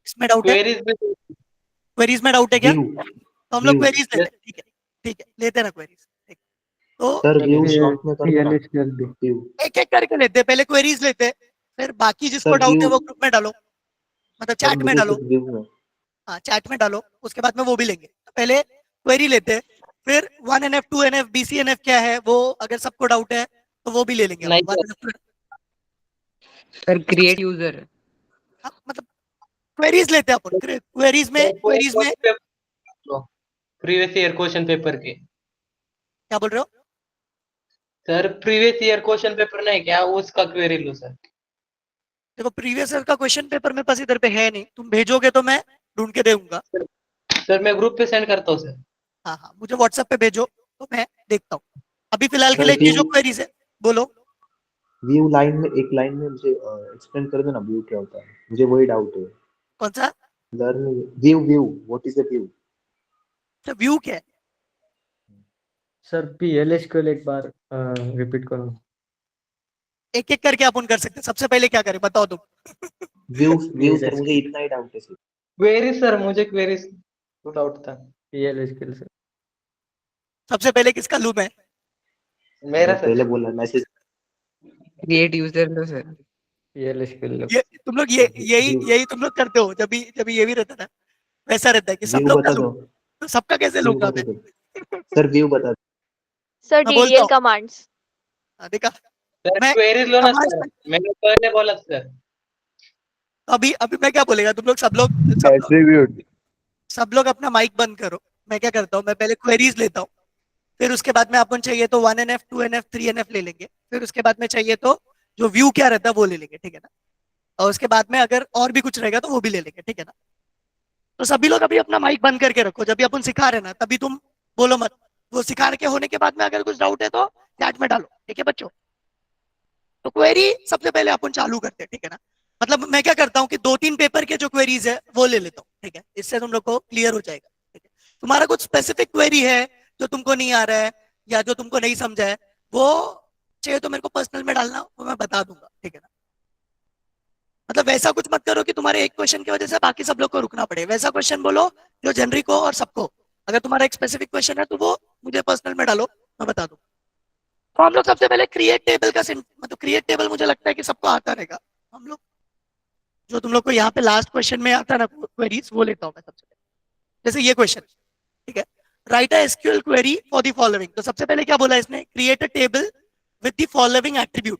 इसमें डाउट है? क्वेरीज में क्वेरीज में डाउट है क्या? व्यू तो हम लोग व्यू क्वेरीज लेते हैं, ठीक है ठीक है, लेते हैं ना क्वेरीज। तो सर व्यू शॉर्ट में कर दो ना PLSQL भी। व्यू एक एक करके लेते हैं, पहले क्वेरीज लेते हैं, फिर बाकी जिसको सर डाउट है व्यू वो ग्रुप में डालो, मतलब सर चैट में मुझे डालो। सिर्फ व्यू में हाँ चैट में डालो, उसके बाद में वो भी लेंगे। तो पहले क्वेरी लेते हैं, फिर 1NF 2NF BCNF क्या है वो अगर सबको डाउट है तो वो भी ले लेंगे नहीं अपन। 1NF sir create user. मतलब क्वेरीज लेते हैं अपन, क्वेरीज में प्रीवियस ईयर क्वेश्चन पेपर के। क्या बोल रहे हो? Sir previous year question paper नहीं क्या, उसका क्वेरी लो सर। देखो प्रीवियस ईयर का क्वेश्चन पेपर मेरे पास इधर पे है नहीं, तुम भेजोगे तो मैं ढूंढ के दूंगा। सर मैं ग्रुप पे सेंड करता हूँ सर। हाँ हाँ, मुझे व्हाट्सएप पे भेजो तो मैं देखता हूँ। अभी फिलहाल के सर लिए ये जो व्यू क्वेरीज है बोलो। व्यू लाइन में एक लाइन में मुझे एक्सप्लेन कर दो ना व्यू क्या होता है, मुझे वही डाउट है। कौन सा? Learning view what is the view? View क्या है? सर PLSQL एक बार रिपीट करो। एक एक करके अपन कर सकते हैं। सबसे पहले क्या करें बताओ तुम? व्यू सर मुझे इतना ही डाउट है सर। क्वेरीज सर, मुझे क्वेरीज डाउट था। PLSQL sir. सबसे पहले किसका लूप है? मेरा मैं सर। पहले बोला मैसेज क्रिएट यूजर लो सर। PLSQL लो। ये तुम लोग यही तुम लोग करते हो जब भी ये भी रहता है ना, वैसा रहता है कि सब व्यू लोग का बता दो, लूप, तो सबका कैसे व्यू लूंगा बता मैं? दो सर, व्यू बता दो। सर मैं बोलता DDL हूँ। कमांड्स। हाँ, देखा सर मैं क्वेरीज लो ना कमांड्स सर, में। मैंने पहले बोला था सर। अभी अभी मैं क्या बोलेगा तुम लोग एट्रीब्यूट सब लोग अपना माइक बंद करो। मैं क्या करता हूँ, मैं पहले क्वेरीज लेता हूँ, फिर उसके बाद में अपन चाहिए तो 1NF 2NF 3NF ले लेंगे, फिर उसके बाद में चाहिए तो जो व्यू क्या रहता है वो ले लेंगे, ठीक है ना? और उसके बाद में अगर और भी कुछ रहेगा तो वो भी ले लेंगे, ठीक है ना? तो सभी लोग अभी अपना माइक बंद करके रखो, जब भी अपन सिखा रहे ना तभी तुम बोलो मत। वो सिखा के होने के बाद में अगर कुछ डाउट है तो चैट में डालो, ठीक है बच्चों? तो क्वेरी सबसे पहले अपन चालू करते हैं, ठीक है ना? मतलब मैं क्या करता हूँ कि 2-3 पेपर के जो क्वेरीज है वो ले लेता हूँ, ठीक है? इससे तुम लोग को क्लियर हो जाएगा, ठीक है? तुम्हारा कुछ स्पेसिफिक क्वेरी है जो तुमको नहीं आ रहा है या जो तुमको नहीं समझा है, वो चाहिए तो मेरे को पर्सनल में डालना, वो मैं बता दूंगा, ठीक है ना? मतलब वैसा कुछ मत करो कि तुम्हारे एक क्वेश्चन की वजह से बाकी सब लोग को रुकना पड़े। वैसा क्वेश्चन बोलो जो जनरिक हो और सबको। अगर तुम्हारा एक स्पेसिफिक क्वेश्चन है तो वो मुझे पर्सनल में डालो, मैं बता दूं। तो हम लोग सबसे पहले क्रिएट टेबल का मतलब क्रिएट टेबल मुझे लगता है कि सबको आता रहेगा। हम लोग जो तुम लोग को यहाँ पे लास्ट क्वेश्चन में आता है ना क्वेरीज, वो लेता हूँ मैं सबसे पहले। जैसे ये क्वेश्चन, ठीक है, right a SQL query for the following. तो सबसे पहले क्या बोला इसने, create a table with the following attribute.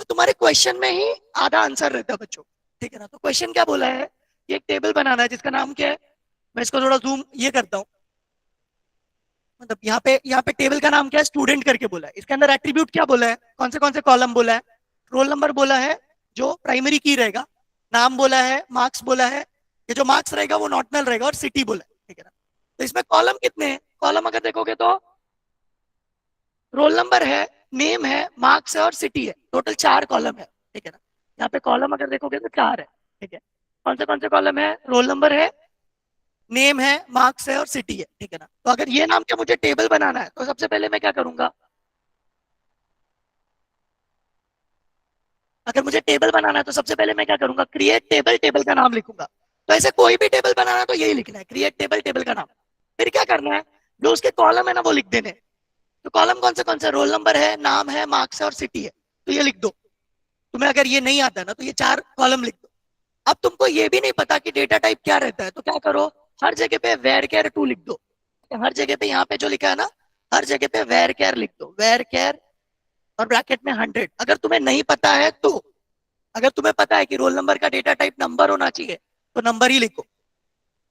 तो तुम्हारे क्वेश्चन में ही आधा आंसर रहता है बच्चों, ठीक है ना? तो क्वेश्चन क्या बोला है, ये एक टेबल बनाना है जिसका नाम क्या है, मैं इसको थोड़ा जूम ये करता हूँ। मतलब यहाँ पे टेबल का नाम क्या है, स्टूडेंट करके बोला है। इसके अंदर एट्रीब्यूट क्या बोला है, कौन से कॉलम बोला है, रोल नंबर बोला है जो प्राइमरी की रहेगा, नाम बोला है, मार्क्स बोला है, ये जो मार्क्स रहेगा वो नॉट नल रहेगा, और सिटी बोला है, ठीक है ना? तो इसमें कॉलम कितने हैं, कॉलम अगर देखोगे तो रोल नंबर है, नेम है, मार्क्स है और सिटी है। टोटल 4 कॉलम है, ठीक है ना? यहाँ पे कॉलम अगर देखोगे तो 4 है, ठीक है? कौन से कॉलम है, रोल नंबर है, नेम है, मार्क्स है और सिटी है, ठीक है ना? तो अगर ये नाम का मुझे टेबल बनाना है तो सबसे पहले मैं क्या करूंगा, अगर मुझे टेबल बनाना है तो सबसे पहले मैं क्या करूंगा, क्रिएट टेबल, टेबल का नाम लिखूंगा। तो ऐसे कोई भी टेबल बनाना है तो यही लिखना है, क्रिएट टेबल, टेबल का नाम। फिर क्या करना है, जो उसके कॉलम है ना वो लिख देने। तो कॉलम कौन से रोल नंबर है, नाम है, मार्क्स है और सिटी है, तो ये लिख दो। तुम्हें अगर ये नहीं आता ना तो ये 4 कॉलम लिख दो। अब तुमको ये भी नहीं पता कि डेटा टाइप क्या रहता है, तो क्या करो, हर जगह पे वेर केयर 2 लिख दो। हर जगह पे यहाँ पे जो लिखा है ना, हर जगह पे वेर केयर लिख दो, वेर केयर और ब्रैकेट में 100। अगर तुम्हें नहीं पता है तो, अगर तुम्हें पता है कि रोल नंबर का डेटा टाइप नंबर होना चाहिए तो नंबर ही लिखो।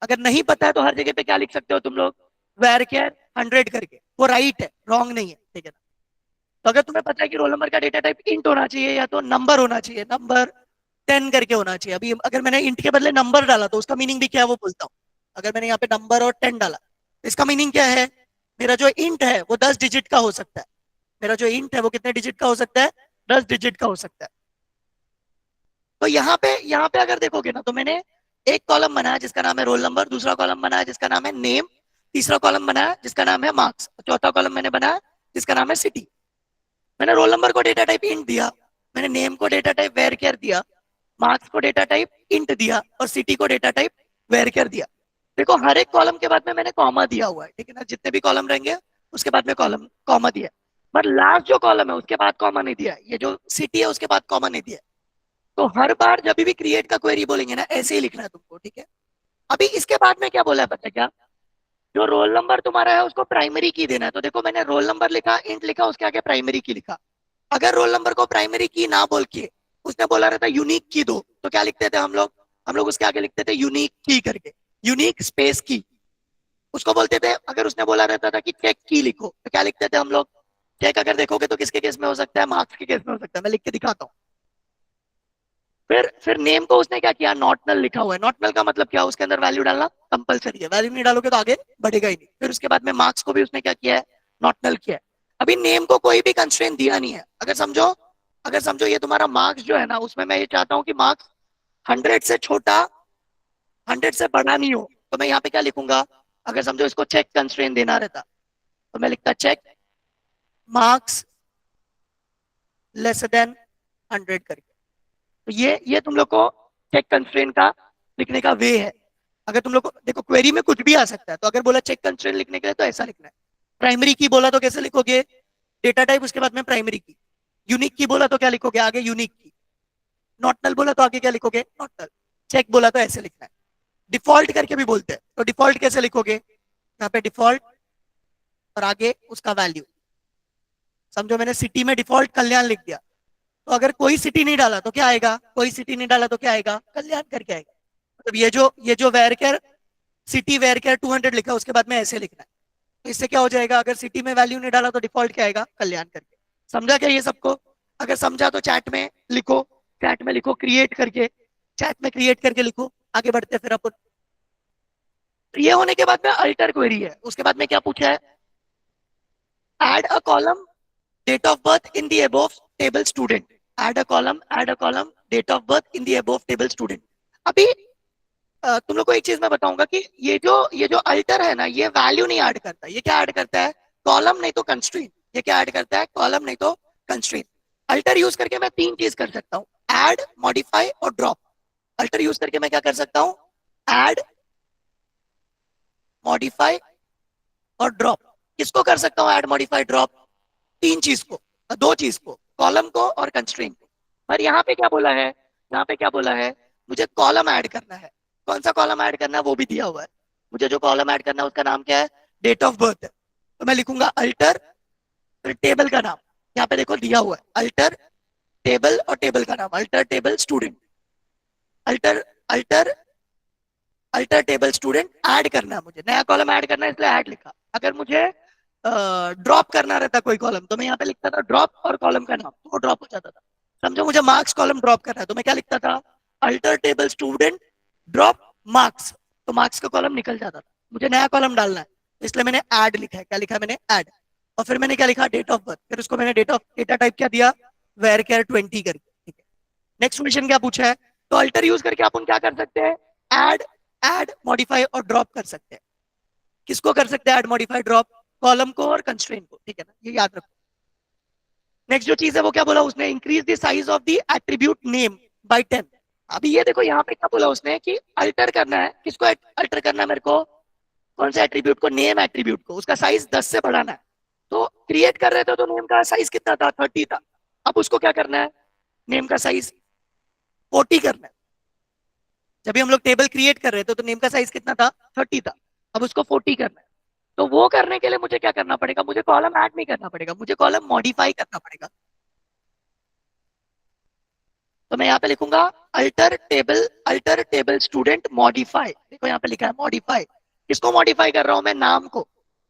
अगर नहीं पता है तो हर जगह पे क्या लिख सकते हो तुम लोग, वेर केयर 100 करके। वो राइट है, रॉन्ग नहीं है, ठीक है ना? तो अगर तुम्हें पता है कि रोल नंबर का डेटा टाइप इंट होना चाहिए या तो नंबर होना चाहिए, नंबर 10 करके होना चाहिए। अभी अगर मैंने इंट के बदले नंबर डाला तो उसका मीनिंग भी क्या है वो बोलता हूँ। अगर मैंने यहाँ पे नंबर और 10 डाला तो इसका मीनिंग क्या है, मेरा जो इंट है वो 10 डिजिट का हो सकता है। मेरा जो इंट है वो कितने डिजिट का हो सकता है, 10 डिजिट का हो सकता है। तो यहाँ पे अगर देखोगे ना तो मैंने एक कॉलम बनाया जिसका नाम है रोल नंबर, दूसरा कॉलम बनाया जिसका नाम है नेम, तीसरा कॉलम बनाया जिसका नाम है मार्क्स, चौथा कॉलम मैंने बनाया जिसका नाम है सिटी। मैंने रोल नंबर को डेटा टाइप इंट दिया, मैंने नेम को डेटा टाइप वेर केयर दिया, मार्क्स को डेटा टाइप इंट दिया और सिटी को डेटा टाइप वेरकेर दिया। देखो हर एक कॉलम के बाद में मैंने कॉमा दिया हुआ है, ठीक है ना, जितने भी कॉलम रहेंगे उसके बाद में कॉलम कॉमा दिया, पर लास्ट जो कॉलम है उसके बाद कॉमा नहीं दिया है, ये जो सिटी है उसके बाद कॉमा नहीं दिया है। तो हर बार जब भी क्रिएट का क्वेरी बोलेंगे ना ऐसे ही लिखना है तुमको, ठीक है। अभी इसके बाद में क्या बोला है पता है क्या, जो रोल नंबर तुम्हारा है उसको प्राइमरी की देना है। तो देखो मैंने रोल नंबर लिखा, इंट लिखा, उसके आगे प्राइमरी की लिखा। अगर रोल नंबर को प्राइमरी की ना बोल के उसने बोला रहता यूनिक की दो, तो क्या लिखते थे हम लोग उसके आगे लिखते थे यूनिक की करके, यूनिक स्पेस की। उसको बोलते थे, अगर उसने बोला रहता था कि चेक की लिखो, तो क्या लिखते थे हम लोग, चेक। अगर देखोगे तो किसके केस में हो सकता है, मार्क्स के केस में हो सकता है, मैं लिख के दिखाता हूँ। फिर नेम को उसने क्या किया, नॉट नल लिखा हुआ है। नॉट नल का मतलब क्या, उसके अंदर वैल्यू डालना कंपलसरी है, वैल्यू नहीं डालोगे तो आगे बढ़ेगा ही नहीं। फिर उसके बाद में मार्क्स को भी उसने क्या किया है, नॉट नल किया है। अभी नेम को कोई भी कंस्ट्रेंट दिया नहीं है। अगर समझो ये तुम्हारा मार्क्स जो है ना, उसमें मैं ये चाहता हूँ कि मार्क्स 100 से छोटा 100 से बड़ा नहीं हो, तो मैं यहाँ पे क्या लिखूंगा, अगर समझो इसको चेक कंस्ट्रेंट देना रहता तो मैं लिखता चेक मार्क्स लेस देन 100 करके। तो ये तुम लोग को चेक कंस्ट्रेंट का लिखने का वे है। अगर तुम लोग को देखो क्वेरी में कुछ भी आ सकता है, तो अगर बोला चेक कंस्ट्रेंट लिखने के लिए तो ऐसा लिखना है। प्राइमरी की बोला तो कैसे लिखोगे, डेटा टाइप उसके बाद में प्राइमरी की। यूनिक की बोला तो क्या लिखोगे, आगे यूनिक की। नॉट नल बोला तो आगे क्या लिखोगे, नॉट नल। चेक बोला तो ऐसे लिखना है। डिफॉल्ट करके भी बोलते हैं, तो डिफॉल्ट कैसे लिखोगे, यहाँ पे डिफॉल्ट और आगे उसका वैल्यू। समझो मैंने सिटी में डिफॉल्ट कल्याण लिख दिया, तो अगर कोई सिटी नहीं डाला तो क्या आएगा, कोई सिटी नहीं डाला तो क्या आएगा, कल्याण करके आएगा। मतलब ये जो वेरकेर सिटी वेरकेर 200 लिखा उसके बाद में ऐसे लिखना है। तो इससे क्या हो जाएगा, अगर सिटी में वैल्यू नहीं डाला तो डिफॉल्ट क्या आएगा, कल्याण करके। समझा क्या ये सबको, अगर समझा तो चैट में लिखो, चैट में लिखो क्रिएट करके, चैट में क्रिएट करके लिखो। आगे बढ़ते फिर अपन। तो ये होने के बाद में अल्टर क्वेरी है। उसके बाद में क्या पूछा है, add a column date of birth in the above table student. Add a column date of birth in the above table student. अभी तुम लोग को एक चीज मैं बताऊंगा कि ये जो अल्टर है ना, ये वैल्यू नहीं ऐड करता। ये क्या ऐड करता है, कॉलम नहीं तो कंस्ट्रेंट। ये क्या ऐड करता है, कॉलम नहीं तो कंस्ट्रेंट। अल्टर यूज करके मैं 3 चीज कर सकता हूँ, ऐड, मॉडिफाई और ड्रॉप। अल्टर यूज करके मैं क्या कर सकता हूँ, ऐड, मॉडिफाई और ड्रॉप। किसको कर सकता हूँ ऐड, मॉडिफाई, ड्रॉप, 3 चीज को, 2 चीज को, कॉलम को और कंस्ट्रेंट को। पर यहाँ पे क्या बोला है, मुझे कॉलम ऐड करना है। कौन सा कॉलम ऐड करना है वो भी दिया हुआ है। मुझे जो कॉलम ऐड करना है उसका नाम क्या है, डेट ऑफ बर्थ है। तो मैं लिखूंगा अल्टर, फिर टेबल का नाम यहाँ पे देखो दिया हुआ है, अल्टर टेबल और टेबल का नाम, alter table student. Alter alter alter table student add करना है, मुझे नया कॉलम ऐड करना है इसलिए ऐड लिखा। अगर मुझे ड्रॉप करना रहता कोई कॉलम तो मैं यहाँ पे लिखता था ड्रॉप और कॉलम का नाम, तो वो ड्रॉप हो जाता था। समझो मुझे मार्क्स कॉलम ड्रॉप करना है तो मैं क्या लिखता था, alter table student drop marks, तो मार्क्स का कॉलम निकल जाता था। मुझे नया कॉलम डालना है इसलिए मैंने ऐड लिखा है। क्या लिखा है मैंने, ऐड। और फिर मैंने क्या लिखा, डेट ऑफ बर्थ। फिर उसको मैंने डेटा टाइप क्या दिया, वेरकेर 20 करके, ठीक है। नेक्स्ट क्वेश्चन क्या पूछा है, तो अल्टर यूज करके अपन क्या कर सकते हैं, ऐड मॉडिफाई और ड्रॉप कर सकते हैं। किसको कर सकते हैं ऐड, मॉडिफाई, ड्रॉप, कॉलम को और कंस्ट्रेंट को, ठीक है ना, ये याद रखो। नेक्स्ट जो चीज है वो क्या बोला उसने, increase the size of the attribute name by 10। अभी ये देखो यहाँ पे क्या बोला उसने कि अल्टर करना है, किसको अल्टर करना है मेरे को, कौन से एट्रीब्यूट को, नेम एट्रीब्यूट को, उसका साइज 10 से बढ़ाना है। तो क्रिएट कर रहे थे तो नेम का साइज कितना था, 30 था। अब उसको क्या करना है, नेम का साइज 40 करना है। जब भी हम लोग टेबल क्रिएट कर रहे थे तो नेम का साइज कितना था, 30 था। अब उसको 40 करना है। तो वो करने के लिए मुझे क्या करना पड़ेगा, मुझे कॉलम ऐड नहीं करना पड़ेगा, मुझे कॉलम मॉडिफाई करना पड़ेगा। तो मैं यहाँ पे लिखूंगा अल्टर टेबल स्टूडेंट मॉडिफाई। देखो यहाँ पे लिखा है मॉडिफाई। किसको मॉडिफाई कर रहा हूं मैं, नाम को।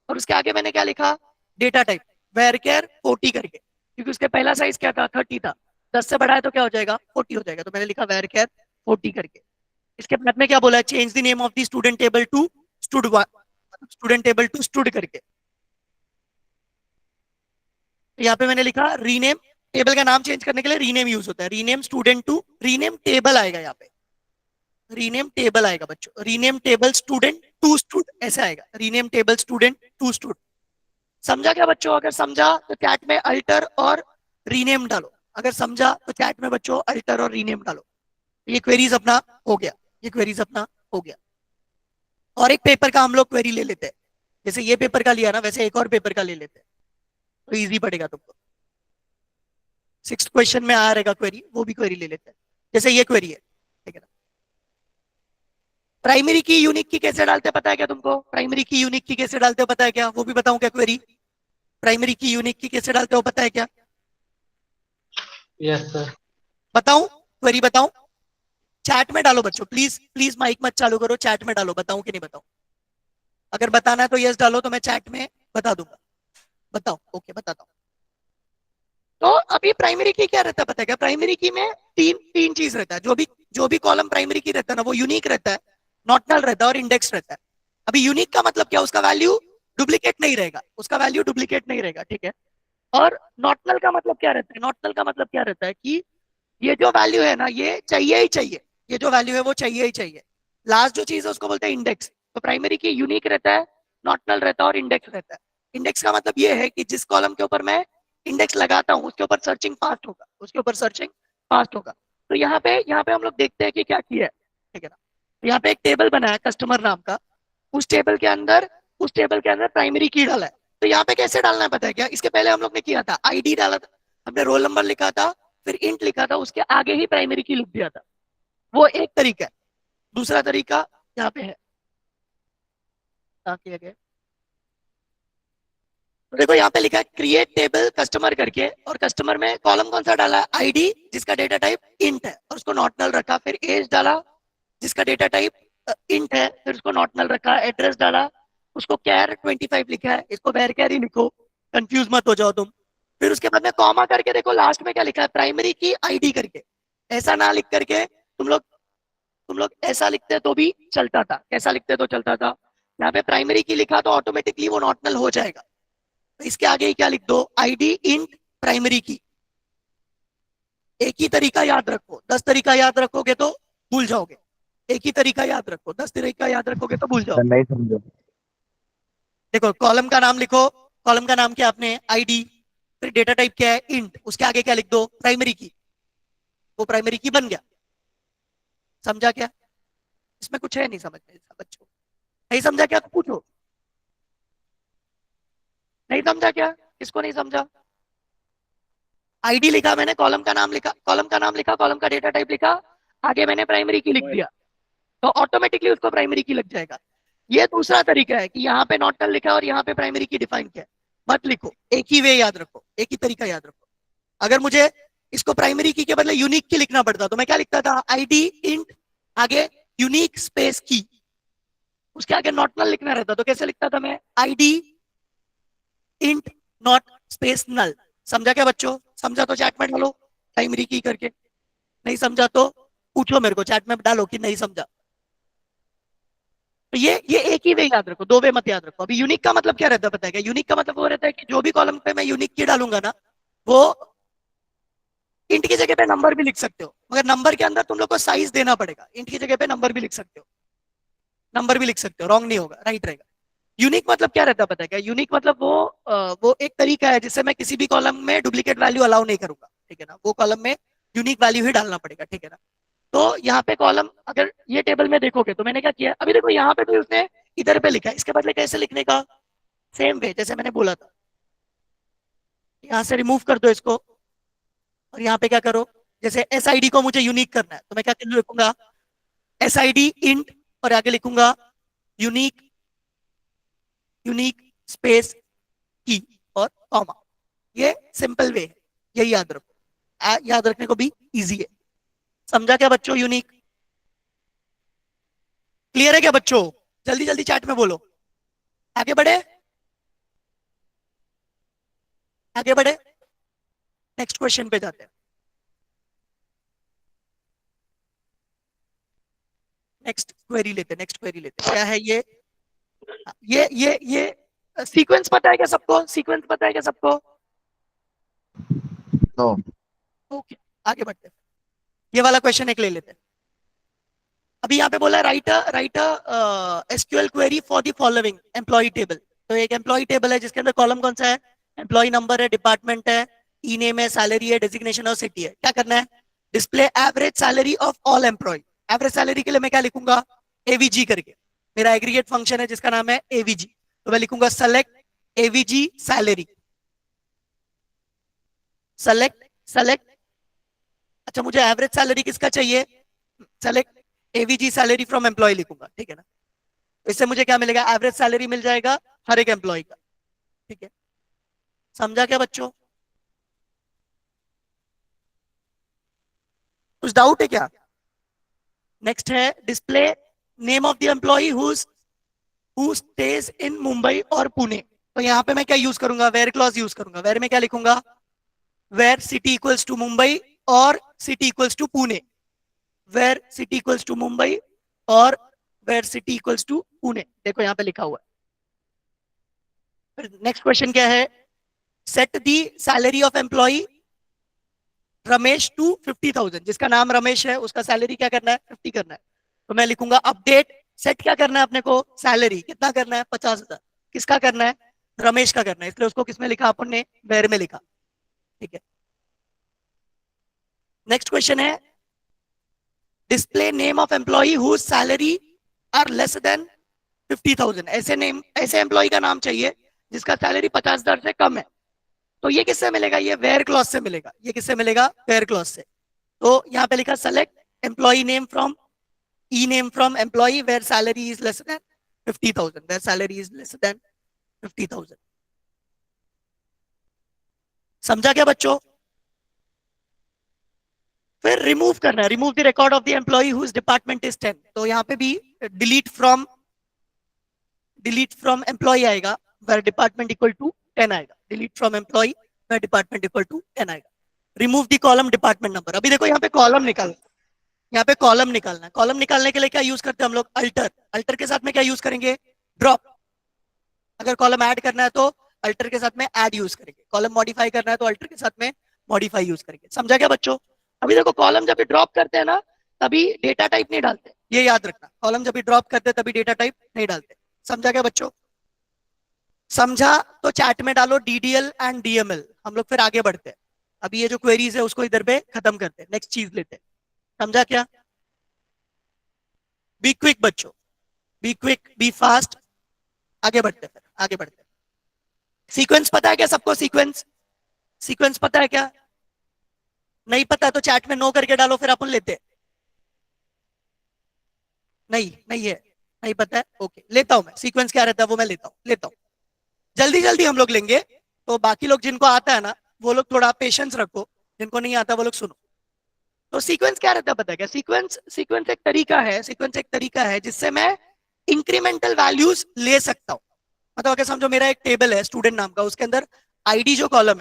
और उसके आगे मैंने क्या लिखा, डेटा टाइप वेरकेर 40 करके, क्योंकि उसके पहला साइज क्या था, 30 था। 10 से बढ़ाया तो क्या हो जाएगा, 40 हो जाएगा। तो मैंने लिखा वेरकेर 40 करके। इसके बाद में क्या बोला है, change the name of the student table to student table to stud करके। यहाँ पे मैंने लिखा रीनेम, टेबल का नाम चेंज करने के लिए रीनेम यूज होता है। Rename student to, rename table आएगा यहाँ पे, रीनेम टेबल आएगा बच्चों, rename table student to stud ऐसे आएगा, rename table student to stud. समझा क्या बच्चों, अगर समझा तो चैट में अल्टर और रीनेम डालो, अगर समझा तो चैट में बच्चों अल्टर और रीनेम डालो। ये क्वेरीज अपना हो गया, ये क्वेरीज अपना हो गया। और एक पेपर का हम लोग क्वेरी ले लेते हैं, जैसे ये पेपर का लिया ना वैसे एक और पेपर का ले लेते हैं, तो इजी पड़ेगा तुमको। 6th क्वेश्चन में आ रहेगा क्वेरी, वो भी क्वेरी ले लेते हैं। जैसे ये क्वेरी है, ठीक है ना। प्राइमरी की यूनिक की कैसे डालते हैं पता है क्या तुमको? प्राइमरी की यूनिक की कैसे डालते हो पता है क्या? वो भी बताऊं क्या क्वेरी? प्राइमरी की यूनिक की कैसे डालते हो पता है क्या? Yes sir. बताऊं क्वेरी? बताऊं? चैट में डालो बच्चों, प्लीज प्लीज माइक मत चालू करो, चैट में डालो, बताऊं कि नहीं बताऊं? अगर बताना है तो यस डालो, तो मैं चैट में बता दूंगा। बताओ, ओके बताता हूं। तो अभी प्राइमरी की क्या रहता है पता है क्या? प्राइमरी की में तीन चीज रहता है। जो भी कॉलम प्राइमरी की रहता है ना वो यूनिक रहता है, नॉट नल रहता है और इंडेक्स रहता है। अभी यूनिक का मतलब क्या? उसका वैल्यू डुप्लीकेट नहीं रहेगा, उसका वैल्यू डुप्लीकेट नहीं रहेगा, ठीक है। और नॉट नल का मतलब क्या रहता है? नॉट नल का मतलब क्या रहता है कि ये जो वैल्यू है ना ये चाहिए ही चाहिए, ये जो वैल्यू है वो चाहिए ही चाहिए। लास्ट जो चीज है उसको बोलते हैं इंडेक्स। तो प्राइमरी की यूनिक रहता है, नॉट नल रहता है और इंडेक्स रहता है। इंडेक्स का मतलब ये है कि जिस कॉलम के ऊपर मैं इंडेक्स लगाता हूँ उसके ऊपर सर्चिंग फास्ट होगा, उसके ऊपर सर्चिंग फास्ट होगा। तो यहाँ पे हम लोग देखते हैं कि क्या किया है, ठीक है ना। तो यहाँ पे एक टेबल बना है कस्टमर नाम का, उस टेबल के अंदर प्राइमरी की डाला है। तो यहाँ पे कैसे डालना है पता है क्या? इसके पहले हम लोग ने किया था, आईडी डाला था, हमने रोल नंबर लिखा था, फिर इंट लिखा था, उसके आगे ही प्राइमरी की लिख दिया था। वो एक तरीका है। दूसरा तरीका यहाँ पे है, क्या किया गया? तो देखो यहाँ पे लिखा है क्रिएट टेबल कस्टमर करके, और कस्टमर में कॉलम कौन सा डाला है? आईडी, जिसका डेटा टाइप इंट है और उसको नॉट नल रखा। फिर एज डाला जिसका डेटा टाइप इंट है, फिर उसको नॉट नल रखा। एड्रेस डाला, उसको कैर 25 लिखा है, इसको वेर कैर ही लिखो, कंफ्यूज मत हो जाओ तुम। फिर उसके बाद में कॉमा करके देखो लास्ट में क्या लिखा है? प्राइमरी की आईडी करके। ऐसा ना लिख करके तुम लोग ऐसा लिखते तो भी चलता था, कैसा लिखते तो चलता था। यहाँ पे प्राइमरी की लिखा तो ऑटोमेटिकली वो नॉट नल हो जाएगा। तो इसके आगे ही क्या लिख दो? आईडी इंट प्राइमरी की। एक ही तरीका याद रखो, 10 तरीका याद रखोगे तो भूल जाओगे। एक ही तरीका याद रखो, 10 तरीका याद रखोगे तो भूल सर जाओगे। नहीं समझा। देखो कॉलम का नाम लिखो, कॉलम का नाम क्या आपने? आईडी, फिर डेटा टाइप क्या है? इंट, उसके आगे क्या लिख दो? प्राइमरी की। वो प्राइमरी की बन गया। समझा क्या? इसमें कुछ है नहीं समझ में बच्चों? नहीं समझा क्या तो पूछो। नहीं समझा क्या? किसको नहीं समझा? आईडी लिखा मैंने, कॉलम का नाम लिखा, कॉलम का नाम लिखा, कॉलम का डेटा टाइप लिखा, आगे मैंने प्राइमरी की लिख दिया, तो ऑटोमेटिकली उसको प्राइमरी की लग जाएगा। ये दूसरा तरीका है कि यहाँ पे नॉट नल लिखा और यहाँ पे प्राइमरी की डिफाइन किया। मत लिखो, एक ही वे याद रखो, एक ही तरीका याद रखो। अगर मुझे इसको प्राइमरी की के बदले यूनिक की लिखना पड़ता तो मैं क्या लिखता था? आईडी इंट, आगे यूनिक स्पेस की, उसके आगे नॉट नल लिखना रहता। तो कैसे लिखता था मैं? आईडी इंट नॉट स्पेस नल। समझा क्या बच्चों? समझा तो चैट में डालो प्राइमरी की करके, नहीं समझा तो पूछो मेरे को, चैट में डालो कि नहीं समझा। तो ये एक ही वे याद रखो, दो वे मत याद रखो। अभी यूनिक का मतलब क्या रहता है पता है क्या? यूनिक का मतलब वो रहता है कि जो भी कॉलम पे मैं यूनिक की डालूंगा ना, वो इंट की जगह पे नंबर भी लिख सकते हो, मगर नंबर के अंदर तुम लोग को साइज देना पड़ेगा। इंट की जगह पे नंबर भी लिख सकते हो, नंबर भी लिख सकते हो, रॉन्ग नहीं होगा, राइट रहेगा। यूनिक मतलब क्या रहता है पता है क्या? यूनिक मतलब वो एक तरीका है जिससे मैं किसी भी कॉलम में डुप्लीकेट वैल्यू अलाउ नहीं करूंगा, ठीक है ना। वो कॉलम में यूनिक वैल्यू ही डालना पड़ेगा, ठीक है ना। तो यहाँ पे कॉलम, अगर ये टेबल में देखोगे तो मैंने क्या किया, अभी देखो यहाँ पे भी उसने इधर पे लिखा है, इसके बदले कैसे लिखने का? सेम वे जैसे मैंने बोला था, यहाँ से रिमूव कर दो इसको, और यहाँ पे क्या करो, जैसे एस आई डी को मुझे यूनिक करना है तो मैं क्या लिखूंगा? एस आई डी इंट, और आगे लिखूंगा यूनिक, यूनिक स्पेस की और कॉमा। ये सिंपल वे है, यही याद रखो, याद रखने को भी इजी है। समझा क्या बच्चों? यूनिक क्लियर है क्या बच्चों? जल्दी जल्दी चैट में बोलो। आगे बढ़े, आगे बढ़े, नेक्स्ट क्वेश्चन पे जाते हैं। नेक्स्ट क्वेरी लेते, नेक्स्ट क्वेरी लेते। क्या है ये सीक्वेंस पता है क्या सबको? सीक्वेंस पता है क्या सबको? नो। ओके, आगे बढ़ते हैं। ये वाला क्वेश्चन एक ले लेते हैं। अभी यहाँ पे बोला है write SQL query for the following employ table. तो एक एम्प्लॉय टेबल है जिसके अंदर कॉलम कौन सा है? एम्प्लॉय नंबर है, डिपार्टमेंट है, ई नेम है, सैलरी है, डेजिग्नेशन और सिटी है। क्या करना है? Display average salary of all employ. Average salary के लिए मैं क्या लिखूंगा, एवीजी करके, मेरा एग्रीगेट फंक्शन है जिसका नाम है एवीजी, तो मैं लिखूंगा सेलेक्ट एवीजी सैलरी, सेलेक्ट। अच्छा मुझे एवरेज सैलरी किसका चाहिए, select AVG salary from employ लिखूंगा, ठीक है ना। इससे मुझे क्या मिलेगा, एवरेज सैलरी मिल जाएगा हर एक एम्प्लॉय का, ठीक है। समझा क्या बच्चों, कुछ डाउट है क्या। नेक्स्ट है display name of the employee who stays in Mumbai और पुणे। तो यहाँ पे मैं क्या यूज करूंगा, वेयर क्लॉज यूज करूंगा। वेयर में क्या लिखूंगा, where city equals to Mumbai और city equals to Pune, where city equals to Mumbai और where city equals to Pune, देखो यहाँ पे लिखा हुआ है। नेक्स्ट क्वेश्चन क्या है, set the salary of employ Ramesh to 50,000, जिसका नाम रमेश है उसका सैलरी क्या करना है, 50 करना है। तो मैं लिखूंगा अपडेट, सेट क्या करना है अपने को, सैलरी कितना करना है, 50,000, किसका करना है, रमेश का करना है, इसलिए उसको किसमें लिखा अपन ने, वेयर में लिखा, ठीक है। नेक्स्ट क्वेश्चन है display name of employ whose salary are less than 50,000। ऐसे एम्प्लॉय का नाम चाहिए जिसका सैलरी 50,000 से कम है। तो ये किससे मिलेगा, ये वेयर क्लॉज से मिलेगा, ये किससे मिलेगा, वेयर क्लॉज से। तो यहाँ पे लिखा select employ name from e name from employ where salary is less than 50,000, where salary is less than 50,000। समझा क्या बच्चों। फिर रिमूव करना है, remove the record of the employ whose department is 10। तो यहाँ पे भी डिलीट फ्रॉम एम्प्लॉय आएगा वेयर डिपार्टमेंट इक्वल टू 10 आएगा, delete from employ where department equal to 10 आएगा। Remove the column department number, अभी देखो यहाँ पे कॉलम निकालना, यहाँ पे कॉलम निकालना है। कॉलम निकालने के लिए क्या यूज करते हैं हम लोग, अल्टर। अल्टर के साथ में क्या यूज करेंगे, ड्रॉप। अगर कॉलम ऐड करना है तो अल्टर के साथ में ऐड यूज करेंगे, कॉलम मॉडिफाई करना है तो अल्टर के साथ में मॉडिफाई यूज करेंगे। समझा क्या बच्चों। अभी देखो कॉलम जब भी ड्रॉप करते हैं ना तभी डेटा टाइप नहीं डालते, ये याद रखना, कॉलम जब भी ड्रॉप करते हैं तभी डेटा टाइप नहीं डालते। समझा क्या बच्चों, समझा तो चैट में डालो DDL एंड DML, हम लोग फिर आगे बढ़ते हैं। अभी ये जो क्वेरीज है उसको इधर पे खत्म करते हैं, नेक्स्ट चीज लेते हैं। समझा क्या, बी क्विक बच्चों, बी क्विक बी फास्ट, आगे बढ़ते हैं, आगे बढ़ते हैं। सीक्वेंस पता है क्या सबको, सीक्वेंस पता है क्या, नहीं पता तो चैट में नो करके डालो, फिर अपन लेते हैं। नहीं है, नहीं पता है, ओके लेता हूं मैं, सीक्वेंस क्या रहता है वो मैं लेता हूं। जल्दी जल्दी हम लोग लेंगे, तो बाकी लोग जिनको आता है ना वो लोग थोड़ा पेशेंस रखो, जिनको नहीं आता वो लोग सुनो। तो सीक्वेंस क्या रहता है पता है क्या, सीक्वेंस एक तरीका है जिससे मैं इंक्रीमेंटल वैल्यूज ले सकता हूं। मतलब अगर समझो मेरा एक टेबल है स्टूडेंट नाम का, उसके अंदर आईडी जो कॉलम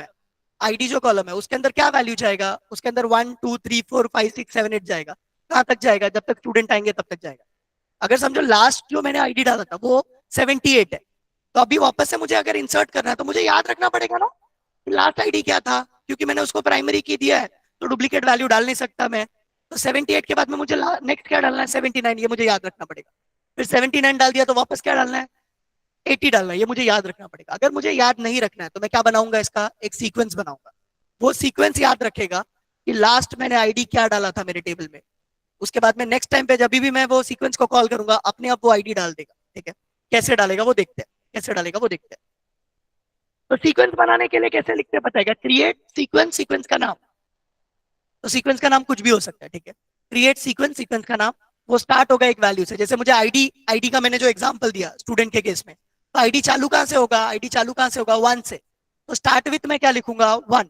है उसके अंदर क्या वैल्यू जाएगा, उसके अंदर 1 2 3 4 5 6 7 8 जाएगा। कहां तक जाएगा, जब तक स्टूडेंट आएंगे तब तक जाएगा। अगर समझो लास्ट जो मैंने आईडी डाला था वो 78 है, तो अभी वापस से मुझे अगर इंसर्ट करना है तो मुझे याद रखना पड़ेगा ना लास्ट आईडी क्या था, क्योंकि मैंने उसको प्राइमरी की दिया है तो डुप्लीकेट वैल्यू डाल नहीं सकता मैं। तो 78 के बाद में मुझे नेक्स्ट क्या डालना है, 79, ये मुझे याद रखना पड़ेगा। फिर 79 डाल दिया तो वापस क्या डालना है, 80 डालना है, ये मुझे याद रखना पड़ेगा। अगर मुझे याद नहीं रखना है तो मैं क्या बनाऊंगा, इसका एक सीक्वेंस बनाऊंगा। वो सीक्वेंस याद रखेगा कि लास्ट मैंने आईडी क्या डाला था मेरे टेबल में, उसके बाद में नेक्स्ट टाइम पे जब भी मैं वो सीक्वेंस को कॉल करूंगा अपने आप वो आईडी डाल देगा। ठीक है, कैसे डालेगा वो देखते हैं, तो सीक्वेंस बनाने के लिए कैसे लिखते हैं पता है क्या, क्रिएट सीक्वेंस, सीक्वेंस का नाम, तो सीक्वेंस का नाम कुछ भी हो सकता है। ठीक है, क्रिएट सीक्वेंस, सीक्वेंस का नाम, वो स्टार्ट होगा एक वैल्यू से। जैसे मुझे आईडी का मैंने जो एग्जांपल दिया स्टूडेंट के केस में, तो आईडी चालू कहां से होगा, 1 से, तो स्टार्ट विथ में क्या लिखूंगा 1।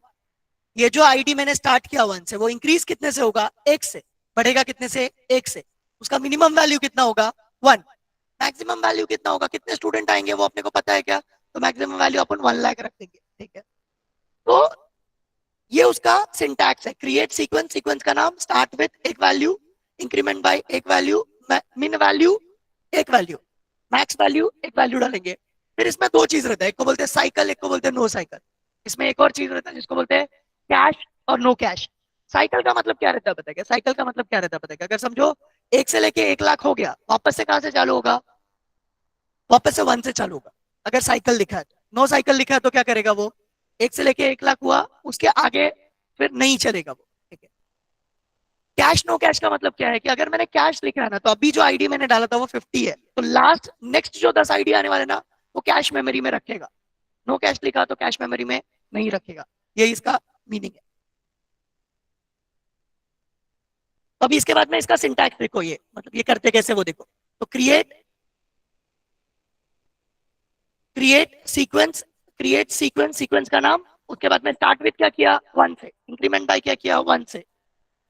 ये जो आईडी मैंने स्टार्ट किया 1 से, वो इंक्रीज कितने से होगा, 1 से, बढ़ेगा कितने से, 1 से। उसका मिनिमम वैल्यू कितना होगा 1, मैक्सिमम वैल्यू कितना होगा, कितने स्टूडेंट आएंगे वो अपने को पता है क्या, तो मैक्सिमम वैल्यू अपन 1 लाख रख देंगे। ठीक है, तो ये उसका सिंटैक्स है, क्रिएट सीक्वेंस, सीक्वेंस का नाम, स्टार्ट विथ एक वैल्यू, इंक्रीमेंट बाय एक वैल्यू, मिन वैल्यू एक वैल्यू, मैक्स वैल्यू एक वैल्यू डालेंगे। फिर इसमें दो चीज रहता है, एक को बोलते हैं साइकिल, एक को बोलते हैं नो साइकिल। इसमें एक और चीज रहता है जिसको बोलते हैं कैश और नो कैश। साइकिल का मतलब क्या रहता है पता है क्या, साइकिल का मतलब क्या रहता है पता है क्या, अगर समझो 1 से लेके 1 लाख हो गया, वापस से कहां से चालू होगा, वापस से 1 से चालू होगा। अगर साइकिल लिखा है, नो साइकिल लिखा है तो क्या करेगा वो, 1 से लेके 1 लाख हुआ, उसके आगे फिर नहीं चलेगा वो। ठीक है, कैश नो कैश का मतलब क्या है कि अगर मैंने कैश लिखा है ना, तो अभी जो आईडी मैंने डाला था वो 50 है, तो लास्ट नेक्स्ट जो 10 आईडी आने वाले ना वो कैश मेमोरी में रखेगा। नो कैश लिखा तो कैश मेमोरी में नहीं रखेगा। यही इसका मीनिंग है। अभी इसके बाद में इसका सिंटैक्स देखो, ये मतलब ये करते कैसे वो देखो। तो क्रिएट सीक्वेंस, सीक्वेंस का नाम, उसके बाद में स्टार्ट विथ क्या किया 1 से, इंक्रीमेंट बाय क्या किया 1 से,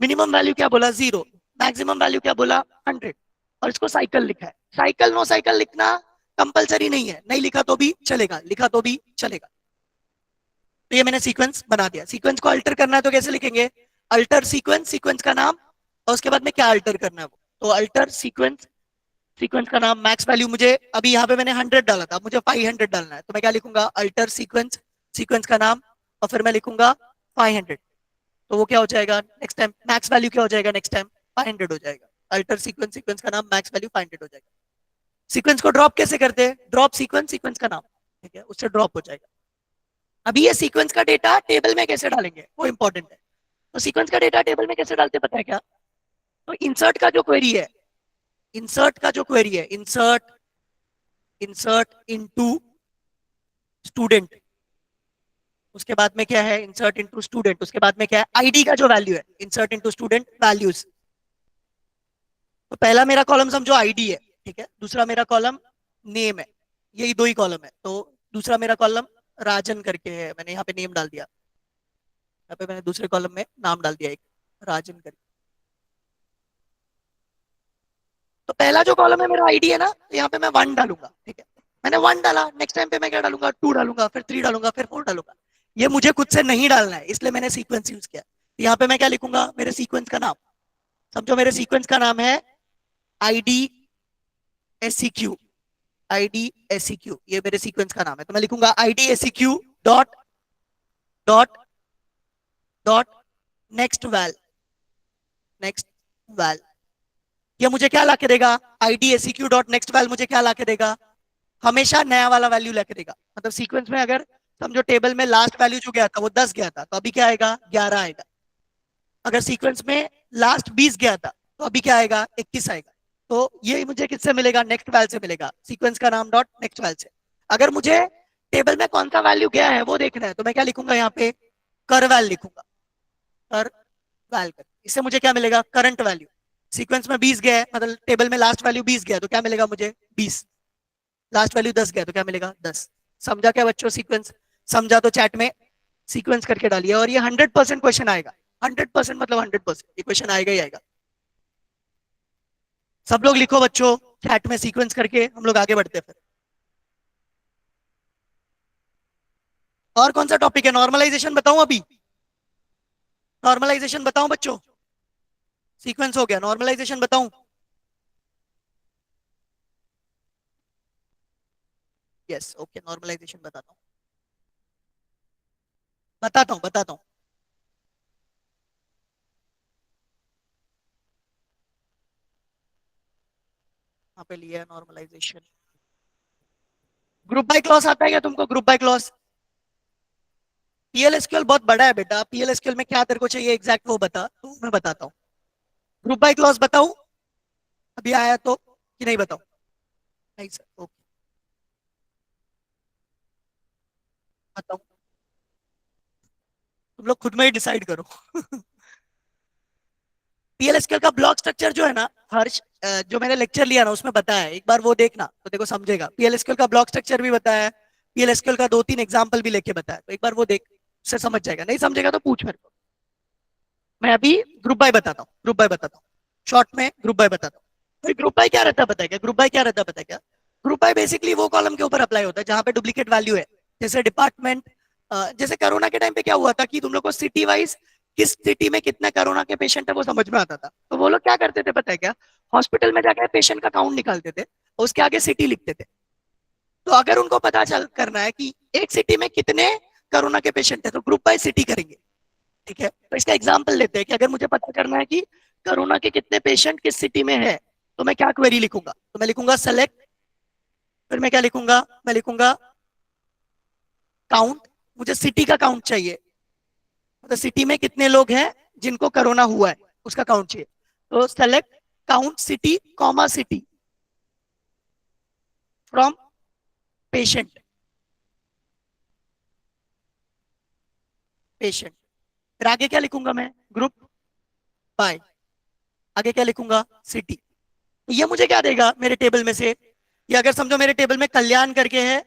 मिनिमम वैल्यू क्या बोला 0, मैक्सिमम वैल्यू क्या बोला 100, और इसको साइकिल लिखा है। साइकिल नो साइकिल लिखना कंपलसरी नहीं है, नहीं लिखा तो भी चलेगा, लिखा तो भी चलेगा। तो ये मैंने सीक्वेंस बना दिया। सीक्वेंस को अल्टर करना है तो कैसे लिखेंगे, अल्टर सीक्वेंस, सीक्वेंस का नाम, और उसके बाद में क्या अल्टर करना है वो, तो अल्टर सीक्वेंस, सीक्वेंस का नाम, मैक्स वैल्यू मुझे अभी यहाँ पे मैंने 100 डाला था, मुझे 500 डालना है, तो मैं क्या लिखूंगा, अल्टर सीक्वेंस, सीक्वेंस का नाम, और फिर मैं लिखूंगा 500। तो वो क्या हो जाएगा नेक्स्ट टाइम, मैक्स वैल्यू क्या हो जाएगा नेक्स्ट टाइम 500 हो जाएगा। अल्टर सीक्वेंस, सीक्वेंस का नाम, मैक्स वैल्यू 500 हो जाएगा। सीक्वेंस को ड्रॉप कैसे करते हैं, ड्रॉप सीक्वेंस, सीक्वेंस का नाम, ठीक है, उससे ड्रॉप हो जाएगा। अभी ये सीक्वेंस का डेटा टेबल में कैसे डालेंगे वो इंपॉर्टेंट है। तो सीक्वेंस का डेटा टेबल में कैसे डालते पता है क्या, तो इंसर्ट का जो क्वेरी है, इंसर्ट का जो क्वेरी है, इंसर्ट इनटू स्टूडेंट, उसके बाद में क्या है इंसर्ट इनटू स्टूडेंट, उसके बाद में क्या है आईडी का जो वैल्यू है, इंसर्ट इनटू स्टूडेंट वैल्यूज। तो पहला मेरा कॉलम समझो आईडी है, ठीक है, दूसरा मेरा कॉलम नेम है, यही दो ही कॉलम है। तो दूसरा मेरा कॉलम राजन करके है, मैंने यहाँ पे नेम डाल दिया, यहाँ पे मैंने दूसरे कॉलम में नाम डाल दिया एक राजन करके। तो पहला जो कॉलम है मेरा आईडी है ना, तो यहाँ पे मैं 1 डालूंगा, ठीक है, मैंने 1 डाला, नेक्स्ट टाइम पे मैं क्या डालूंगा 2 डालूंगा, फिर 3 डालूंगा, फिर 4 डालूंगा। ये मुझे खुद से नहीं डालना है, इसलिए मैंने सीक्वेंस यूज किया। यहाँ पे मैं क्या लिखूंगा, मेरे सीक्वेंस का नाम, समझो मेरे सीक्वेंस का नाम है आईडी एससीक्यू, आईडी एससीक्यू, ये मेरे सीक्वेंस का नाम है। तो मैं लिखूंगा ID SCQ dot dot dot next val, next val. ये मुझे क्या ला के देगा, ID SCQ dot next val मुझे क्या ला के देगा, हमेशा नया वाला वैल्यू ला के देगा। मतलब सीक्वेंस में अगर समझो टेबल में लास्ट वैल्यू जो गया था वो 10 गया था, तो अभी क्या आएगा 11 आएगा। अगर सीक्वेंस में लास्ट 20 गया था तो अभी क्या आएगा 21 आएगा। तो ये मुझे किससे मिलेगा, नेक्स्ट वैल से मिलेगा, सीक्वेंस का नाम डॉट नेक्स्ट वैल से। अगर मुझे टेबल में कौन सा वैल्यू गया है वो देखना है, तो मैं क्या लिखूंगा, यहाँ पे कर वैल लिखूंगा, कर वैल कर, इससे मुझे क्या मिलेगा करंट वैल्यू। सीक्वेंस में 20 गया है, मतलब टेबल में लास्ट वैल्यू 20 गया, तो क्या मिलेगा मुझे 20, लास्ट वैल्यू 10 गया तो क्या मिलेगा 10। समझा क्या बच्चों सीक्वेंस, समझा तो चैट में सीक्वेंस करके डालिए, और ये 100% क्वेश्चन आएगा, 100% मतलब 100% ये क्वेश्चन आएगा ही आएगा। सब लोग लिखो बच्चों चैट में सीक्वेंस करके, हम लोग आगे बढ़ते हैं फिर। और कौन सा टॉपिक है, नॉर्मलाइजेशन बताऊं अभी, नॉर्मलाइजेशन बताऊं बच्चों, सीक्वेंस हो गया, नॉर्मलाइजेशन बताऊं, यस ओके, नॉर्मलाइजेशन बताता हूं, बताता हूं। यहाँ पे लिया है नॉर्मलाइजेशन। ग्रुप बाय क्लॉज आता है क्या तुमको, ग्रुप बाय क्लॉज? पीएलएसक्यूएल बहुत बड़ा है बेटा, पीएलएसक्यूएल में क्या तेरे को चाहिए एग्जैक्ट वो बता, तो मैं बताता हूँ। ग्रुप बाय क्लॉज बताऊं अभी आया तो, कि नहीं बताऊं? नहीं सर, ओके बताऊं, तुम लोग खुद में ही डिसाइड करो। पीएलएसक्यूएल का ब्लॉक स्ट्रक्चर जो है ना हर्ष, जो मैंने लेक्चर लिया ना उसमें बताया है, एक बार वो देखना तो देखो समझेगा। पीएलएसक्यूएल का ब्लॉक स्ट्रक्चर भी बताया है, पीएलएसक्यूएल का 2-3 एग्जांपल भी लेके बताया, तो एक बार वो देख, उससे समझ जाएगा, नहीं समझेगा तो पूछ मेरे को। मैं अभी ग्रुप बाय बताता हूँ, ग्रुप बाय बताता हूँ, शॉर्ट में ग्रुप बाय बताता हूँ। तो ग्रुप बाय क्या रहता है पता है क्या, ग्रुप बाय क्या रहता है पता है क्या, ग्रुप बाय बेसिकली वो कॉलम के ऊपर अप्लाई होता है जहां पे डुप्लीकेट वैल्यू है। जैसे डिपार्टमेंट, जैसे कोरोना के टाइम पे क्या हुआ था कि तुम लोग को सिटी वाइज किस सिटी में कितना कोरोना के पेशेंट है वो समझ में आता था, तो वो लोग क्या करते थे पता है क्या, हॉस्पिटल में जाकर पेशेंट का काउंट निकालते थे और उसके आगे सिटी लिखते थे। तो अगर उनको पता चल करना है कि एक सिटी में कितने कोरोना के पेशेंट है तो ग्रुप बाय सिटी करेंगे, ठीक है। तो इसका एग्जांपल लेते हैं कि अगर मुझे पता करना है कि कोरोना के कितने पेशेंट किस सिटी में है, तो मैं क्या क्वेरी लिखूंगा, तो मैं लिखूंगा सेलेक्ट, फिर मैं क्या लिखूंगा, मैं लिखूंगा काउंट, मुझे सिटी का काउंट चाहिए, मतलब सिटी में कितने लोग हैं जिनको कोरोना हुआ है, उसका काउंट चाहिए। तो select count city comma city from patient, patient. फिर आगे क्या लिखूंगा मैं, ग्रुप बाय, आगे क्या लिखूंगा, सिटी। ये मुझे क्या देगा मेरे टेबल में से, ये अगर समझो मेरे टेबल में कल्याण करके है,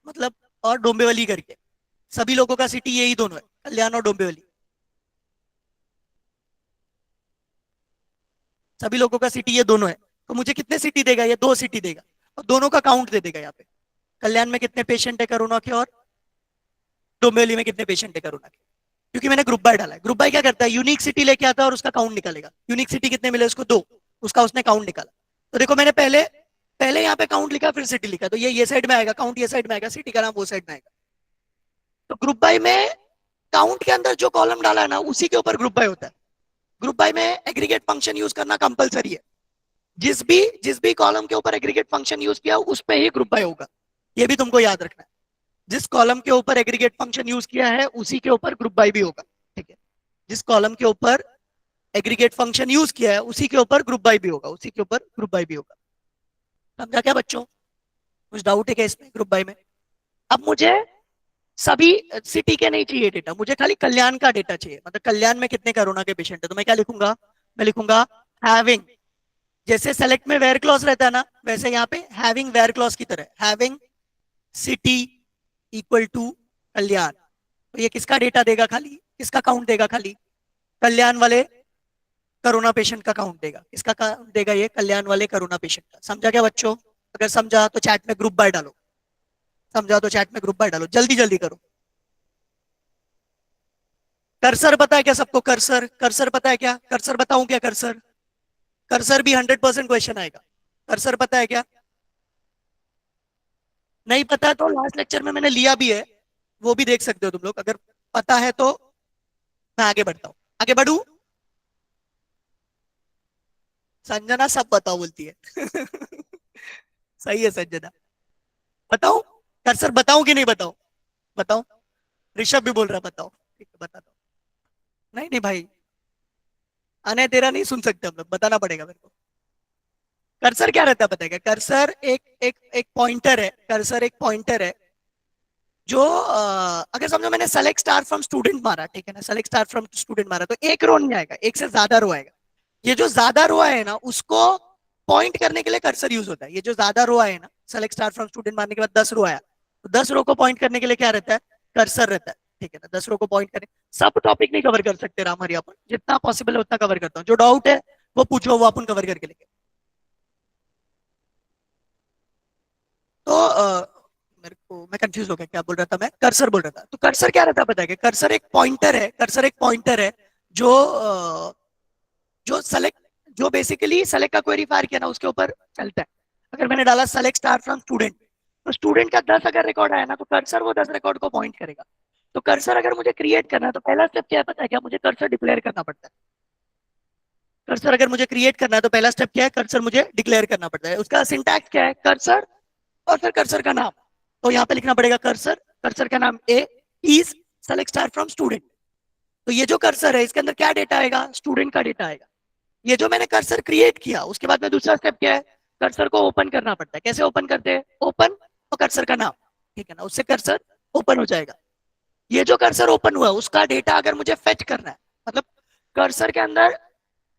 मतलब, और डोंबिवली करके, सभी लोगों का सिटी यही दोनों है, कल्याण और डोंबिवली, सभी लोगों का सिटी ये दोनों है। तो मुझे कितने सिटी देगा, ये 2 सिटी देगा, और दोनों का काउंट दे देगा यहाँ पे, कल्याण में कितने पेशेंट है कोरोना के और डोंबिवली में कितने पेशेंट है कोरोना के, क्योंकि मैंने ग्रुप बाय डाला है। ग्रुप बाय क्या करता है, यूनिक सिटी लेके आता है और उसका काउंट निकालेगा। यूनिक सिटी कितने मिले उसको, 2, उसका उसने काउंट निकाला। तो देखो मैंने पहले पहले यहाँ पे काउंट लिखा फिर सिटी लिखा, तो ये साइड में आएगा, काउंट ये साइड में आएगा, सिटी का नाम वो साइड में आएगा। तो ग्रुप बाय में काउंट के अंदर जो कॉलम डाला है ना उसी के ऊपर ग्रुप बाय होता है। ग्रुप बाय में एग्रीगेट फंक्शन यूज करना कंपलसरी है, जिस भी कॉलम के ऊपर एग्रीगेट फंक्शन यूज किया उस पे ही ग्रुप बाय होगा, ये भी तुमको याद रखना है। जिस कॉलम के ऊपर एग्रीगेट फंक्शन यूज किया है उसी के ऊपर ग्रुप बाय भी होगा, ठीक है। जिस कॉलम के ऊपर एग्रीगेट फंक्शन यूज किया है उसी के ऊपर ग्रुप बाय भी होगा, उसी के ऊपर ग्रुप बाय भी होगा। समझा क्या बच्चों, कुछ डाउट है क्या इसमें, ग्रुप बाय में? अब मुझे सभी सिटी के नहीं चाहिए डेटा, मुझे खाली कल्याण का डेटा चाहिए, मतलब कल्याण में कितने कोरोना के पेशेंट है। तो मैं क्या लिखूंगा, मैं लिखूंगा हैविंग, जैसे सेलेक्ट में वेयर क्लॉज रहता है ना, वैसे यहाँ पे हैविंग वेयर क्लॉज की तरह, हैविंग सिटी इक्वल टू कल्याण। तो ये किसका डेटा देगा, खाली किसका काउंट देगा, खाली कल्याण वाले कोरोना पेशेंट का काउंट देगा। किसका काउंट देगा, ये कल्याण वाले कोरोना पेशेंट का। समझा क्या बच्चों? अगर समझा तो चैट में ग्रुप बाय डालो, समझा तो चैट में ग्रुप बाय डालो, जल्दी जल्दी करो। कर्सर पता है क्या सबको, कर्सर, कर्सर पता है क्या, कर्सर बताऊं क्या, कर्सर, कर्सर भी 100% क्वेश्चन आएगा। कर्सर पता है क्या, नहीं पता है तो लास्ट लेक्चर में मैंने लिया भी है, वो भी देख सकते हो तुम लोग। अगर पता है तो मैं आगे बढ़ता हूं, आगे बढ़ू। संजना सब बताओ बोलती है सही है संजना, बताओ कर्सर बताऊं कि नहीं बताऊं, बताओ। ऋषभ भी बोल रहा बताओ, ठीक है बताता हूं। नहीं नहीं भाई, अने तेरा नहीं सुन सकते हम लोग, बताना पड़ेगा मेरे को। कर्सर क्या रहता है पता है क्या, कर्सर एक एक एक पॉइंटर है, कर्सर एक पॉइंटर है जो अगर समझो मैंने सेलेक्ट स्टार फ्रॉम स्टूडेंट मारा, ठीक है ना, सेलेक्ट स्टार फ्रॉम स्टूडेंट मारा, तो एक रो नहीं आएगा, एक से ज्यादा रो आएगा। ये जो ज्यादा रो है ना उसको पॉइंट करने के लिए कर्सर यूज होता है। ये जो ज्यादा रो है ना, सेलेक्ट स्टार फ्रॉम स्टूडेंट मारने के बाद 10 रो आया, तो 10 रो को पॉइंट करने के लिए क्या रहता है, कर्सर रहता है, ठीक है ना। 10 रो को पॉइंट करें, सब टॉपिक नहीं कवर कर सकते राम हरि, अपन जितना पॉसिबल है उतना कवर करता हूँ। जो डाउट है वो पूछो, वो अपन कवर करके लेंगे। तो मेरे को, मैं कंफ्यूज हो गया, क्या बोल रहा था मैं, कर्सर बोल रहा था। तो कर्सर क्या रहता है पता है क्या, कर्सर एक पॉइंटर है, कर्सर एक पॉइंटर है जो जो सेलेक्ट, जो बेसिकली सेलेक्ट का क्वेरी फायर किया ना उसके ऊपर चलता है। अगर मैंने डाला सेलेक्ट स्टार फ्रॉम स्टूडेंट, तो स्टूडेंट का 10 अगर रिकॉर्ड आया ना तो कर्सर वो 10 रिकॉर्ड को पॉइंट करेगा। तो कर्सर अगर मुझे क्रिएट करना है तो पहला स्टेप क्या है पता है क्या, मुझे कर्सर डिक्लेयर करना पड़ता है। कर्सर अगर मुझे क्रिएट करना है तो पहला स्टेप क्या है, कर्सर मुझे डिक्लेयर करना पड़ता है। उसका सिंटैक्स क्या है, कर्सर और फिर कर्सर का नाम। तो यहाँ पे लिखना पड़ेगा कर्सर, कर्सर का नाम A is select star from student. तो ये जो कर्सर है इसके अंदर क्या डेटा आएगा, स्टूडेंट का डेटा आएगा। ये जो मैंने कर्सर क्रिएट किया उसके बाद में दूसरा स्टेप क्या है, कर्सर को ओपन करना पड़ता है। कैसे ओपन करते हैं, ओपन और कर्सर का नाम, ठीक है ना, उससे कर्सर ओपन हो जाएगा। ये जो कर्सर ओपन हुआ उसका डेटा अगर मुझे फेच करना है, मतलब कर्सर के अंदर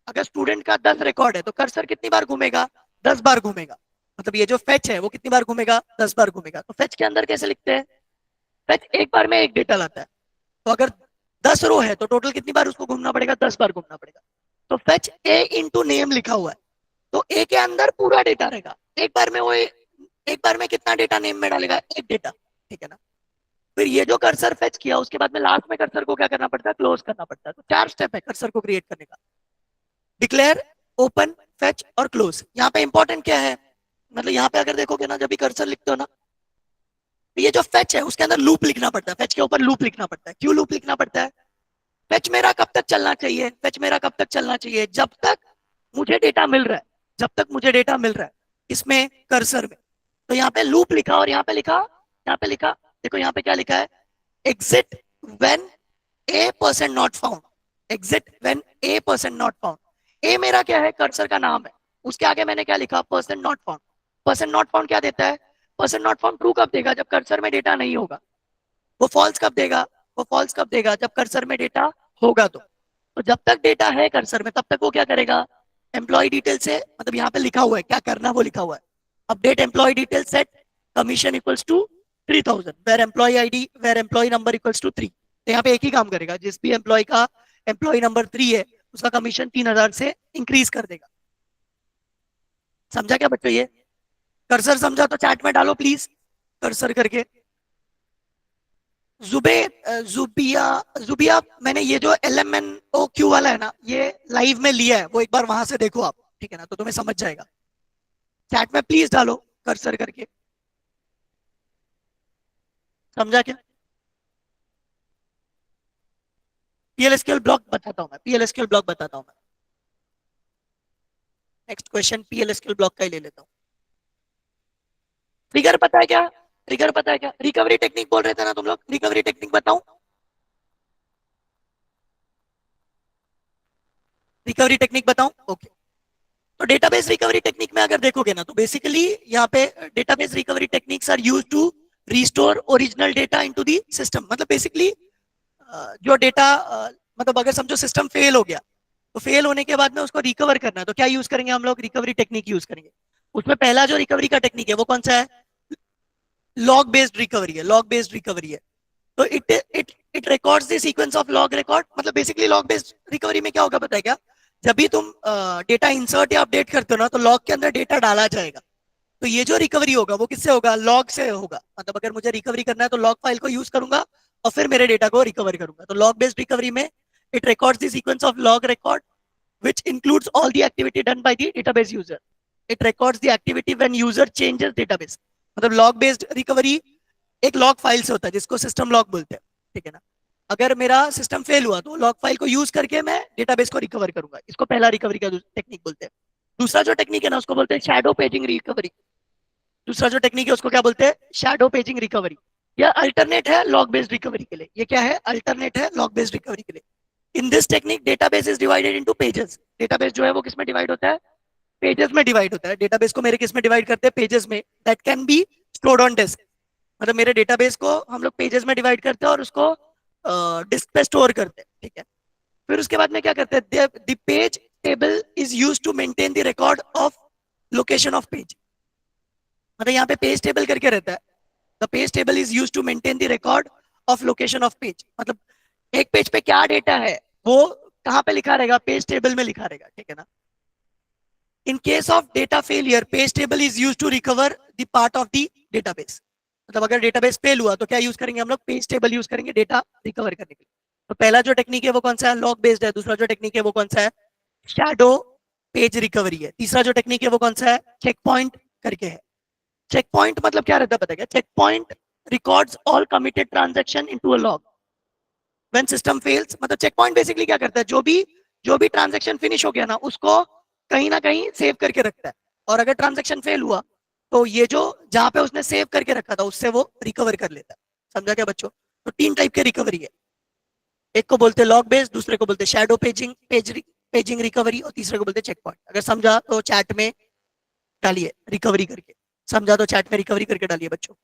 अगर स्टूडेंट का 10 रिकॉर्ड है तो कर्सर कितनी बार घूमेगा, 10 बार घूमेगा। मतलब ये जो फेच है वो कितनी बार घूमेगा, 10 बार घूमेगा। तो फेच के अंदर कैसे लिखते हैं, फेच एक बार में एक डेटा लाता है। तो अगर 10 रो है तो टोटल कितनी बार उसको घूमना पड़ेगा, 10 बार घूमना पड़ेगा। तो फेच ए इंटू नेम लिखा हुआ है, तो ए के अंदर पूरा डेटा रहेगा। एक बार में वो एक बार में कितना डेटा नेम में डालेगा, एक डेटा, ठीक है ना। फिर ये जो कर्सर फेच किया उसके बाद में लास्ट में कर्सर को क्या करना पड़ता है, क्लोज करना पड़ता है। तो 4 स्टेप है कर्सर को क्रिएट करने का, डिक्लेयर, ओपन, फेच और क्लोज। यहाँ पे इंपॉर्टेंट क्या है, मतलब यहाँ पे अगर देखोगे ना जब भी कर्सर लिखते हो ना, तो ये जो फेच है उसके अंदर लूप लिखना पड़ता है, फेच के ऊपर लूप लिखना पड़ता है। क्यों लूप लिखना पड़ता है, फेच मेरा कब तक चलना चाहिए, फेच मेरा कब तक चलना चाहिए, जब तक मुझे डेटा मिल रहा है, जब तक मुझे डेटा मिल रहा है, इसमें कर्सर में। तो यहाँ पे लूप लिखा और यहाँ पे लिखा, यहाँ पे लिखा, देखो यहाँ पे क्या लिखा है, exit when a percent not found. Exit when a person not found. ए मेरा क्या है, कर्सर का नाम है, उसके आगे मैंने क्या लिखा, person not found. Person not found क्या देता है, पर्सन नॉट फाउंड ट्रू कब देगा, जब कर्सर में डेटा नहीं होगा. वो फॉल्स कब देगा, वो फॉल्स कब देगा, जब कर्सर में डेटा होगा. तो जब तक डेटा है कर्सर में तब तक वो क्या करेगा, एम्प्लॉय डिटेल से, मतलब यहाँ पे लिखा हुआ है क्या करना, वो लिखा हुआ है update employ detail set commission equals to 3000 where employ ID where employ number equals to 3. तो यहाँ पे एक ही काम करेगा, जिस भी एम्प्लॉय का एम्प्लॉय नंबर 3 है उसका कमीशन 3000 से इंक्रीज कर देगा. समझा क्या बच्चों ये, कर्सर समझा तो चैट में डालो प्लीज कर्सर करके. जुबिया मैंने ये जो LMNOQ वाला है ना, ये लाइव में लिया है, वो एक बार वहां से देखो आप, ठीक है ना, तो तुम्हें समझ जाएगा. चैट में प्लीज डालो कर्सर करके. समझा क्या, PLSQL ब्लॉक बताता हूं मैं, PLSQL ब्लॉक बताता हूं मैं. नेक्स्ट क्वेश्चन PLSQL ब्लॉक का ही ले लेता हूं. ट्रिगर पता है क्या, ट्रिगर पता है क्या, रिकवरी टेक्निक बोल रहे थे ना तुम लोग, रिकवरी टेक्निक बताऊं, रिकवरी टेक्निक बताऊं, ओके. तो डेटाबेस रिकवरी टेक्निक में अगर देखोगे ना, तो बेसिकली यहाँ पे database recovery techniques are used to restore original data into the system. मतलब बेसिकली जो डेटा, मतलब अगर समझो सिस्टम फेल हो गया, तो फेल होने के बाद में उसको रिकवर करना है, तो क्या यूज करेंगे हम लोग, रिकवरी टेक्निक यूज करेंगे. उसमें पहला जो रिकवरी का टेक्निक है वो कौन सा है, लॉग बेस्ड रिकवरी है, लॉग बेस्ड रिकवरी है. तो it records the sequence of log record. मतलब बेसिकली लॉग बेस्ड रिकवरी में क्या होगा पता है क्या, जब भी तुम डेटा इंसर्ट या अपडेट करते हो ना, तो लॉग के अंदर डेटा डाला जाएगा. तो ये जो रिकवरी होगा वो किससे होगा, लॉग से होगा. मतलब अगर मुझे रिकवरी करना है तो लॉग फाइल को यूज करूंगा और फिर मेरे डेटा को रिकवर करूंगा. तो लॉग बेस्ड रिकवरी में it records the sequence of log record which includes all the activity done by the database user. It records the activity when user changes database. मतलब log based recovery एक log file से होता है जिसको system log बोलते हैं, ठीक है ना. अगर मेरा सिस्टम फेल हुआ तो लॉग फाइल को यूज करके मैं डेटाबेस को रिकवर करूंगा. इसको पहला रिकवरी का टेक्निक बोलते हैं. दूसरा जो टेक्निक है ना उसको बोलते हैं शैडो पेजिंग रिकवरी. दूसरा जो टेक्निक है उसको क्या बोलते हैं, शैडो पेजिंग रिकवरी. यह अल्टरनेट है लॉग बेस्ड रिकवरी के लिए. ये क्या है, अल्टरनेट है लॉग बेस्ड रिकवरी के लिए. In this technique, database is divided into pages. Database जो है वो किस में डिवाइड होता है, पेजेस में डिवाइड होता है. डेटाबेस को मेरे किस में डिवाइड करते हैं, पेजेस में. That can be stored on disk. मतलब मेरे डेटाबेस को हम लोग पेजेस में डिवाइड करते हैं और उसको डिस्क पे स्टोर करते हैं, ठीक है. फिर उसके बाद में क्या करते हैं, the page table is used to maintain the record of location of page. मतलब यहाँ पे पेज टेबल करके रहता है. The page table is used to maintain the record of location of page. मतलब एक पेज पे क्या डेटा है वो कहां पे लिखा रहेगा, पेज टेबल में लिखा रहेगा, ठीक है ना. In case of data failure page table is used to recover the part of the database. मतलब अगर डेटाबेस फेल हुआ तो क्या यूज करेंगे हम लोग, पेज टेबल यूज करेंगे डेटा रिकवर करने के लिए. तो पहला जो टेक्निक है वो कौन सा है, लॉग बेस्ड है. दूसरा जो टेक्निक है वो कौन सा है, शैडो पेज रिकवरी है. तीसरा जो टेक्निक है वो कौन सा है, चेक पॉइंट करके है. चेक पॉइंट मतलब क्या रहता है पता है क्या, check point records all committed transaction into a log when system fails. मतलब चेक पॉइंट बेसिकली क्या करता है, जो भी ट्रांजैक्शन फिनिश हो गया ना उसको कहीं ना कहीं सेव करके रखता है. और अगर ट्रांजैक्शन फेल हुआ तो ये जो जहां पे उसने सेव करके रखा था उससे वो रिकवर कर लेता है. समझा क्या बच्चों. तो 3 टाइप के रिकवरी है. एक को बोलते हैं लॉग बेस्ड, दूसरे को बोलते हैं शैडो पेजिंग रिकवरी, और तीसरे को बोलते हैं चेक पॉइंट. अगर समझा तो चैट में डालिए रिकवरी करके. समझा तो चैट में रिकवरी करके डालिए बच्चों.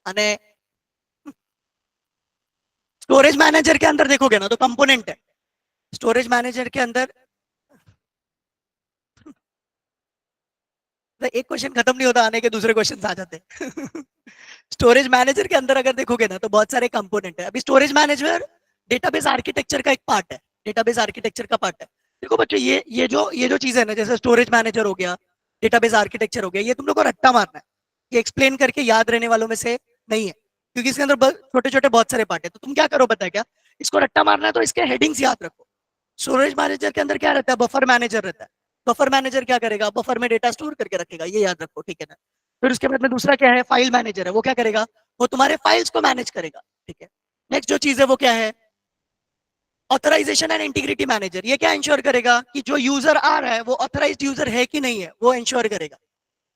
અને स्टोरेज मैनेजर के अंदर देखोगे ना तो कंपोनेंट है. स्टोरेज मैनेजर के अंदर एक क्वेश्चन खत्म नहीं होता, आने के दूसरे क्वेश्चन आ जाते हैं. स्टोरेज मैनेजर के अंदर अगर देखोगे ना तो बहुत सारे कंपोनेंट है. अभी स्टोरेज मैनेजर डेटाबेस आर्किटेक्चर का एक पार्ट है, डेटाबेस आर्किटेक्चर का पार्ट है. देखो बच्चों ये जो चीज है ना, जैसे स्टोरेज मैनेजर हो गया, डेटाबेस आर्किटेक्चर हो गया, ये तुम लोग को रट्टा मारना है. ये एक्सप्लेन करके याद रहने वालों में से नहीं है, क्योंकि इसके अंदर छोटे छोटे बहुत सारे पार्ट है. तो तुम क्या करो पता है क्या, इसको रट्टा मारना है तो इसके हेडिंग्स याद रखो. स्टोरेज मैनेजर के अंदर क्या रहता है, बफर मैनेजर रहता है. बफर मैनेजर क्या करेगा, बफर में डेटा स्टोर करके रखेगा, ये याद रखो, ठीक है ना. फिर उसके बाद में दूसरा क्या है, फाइल मैनेजर है. वो क्या करेगा, वो तुम्हारे फाइल्स को मैनेज करेगा, ठीक है. नेक्स्ट जो चीज है वो क्या है, ऑथराइजेशन एंड इंटीग्रिटी मैनेजर. ये क्या इंश्योर करेगा कि जो यूजर आ रहा है वो ऑथराइज्ड यूजर है कि नहीं है, वो इंश्योर करेगा.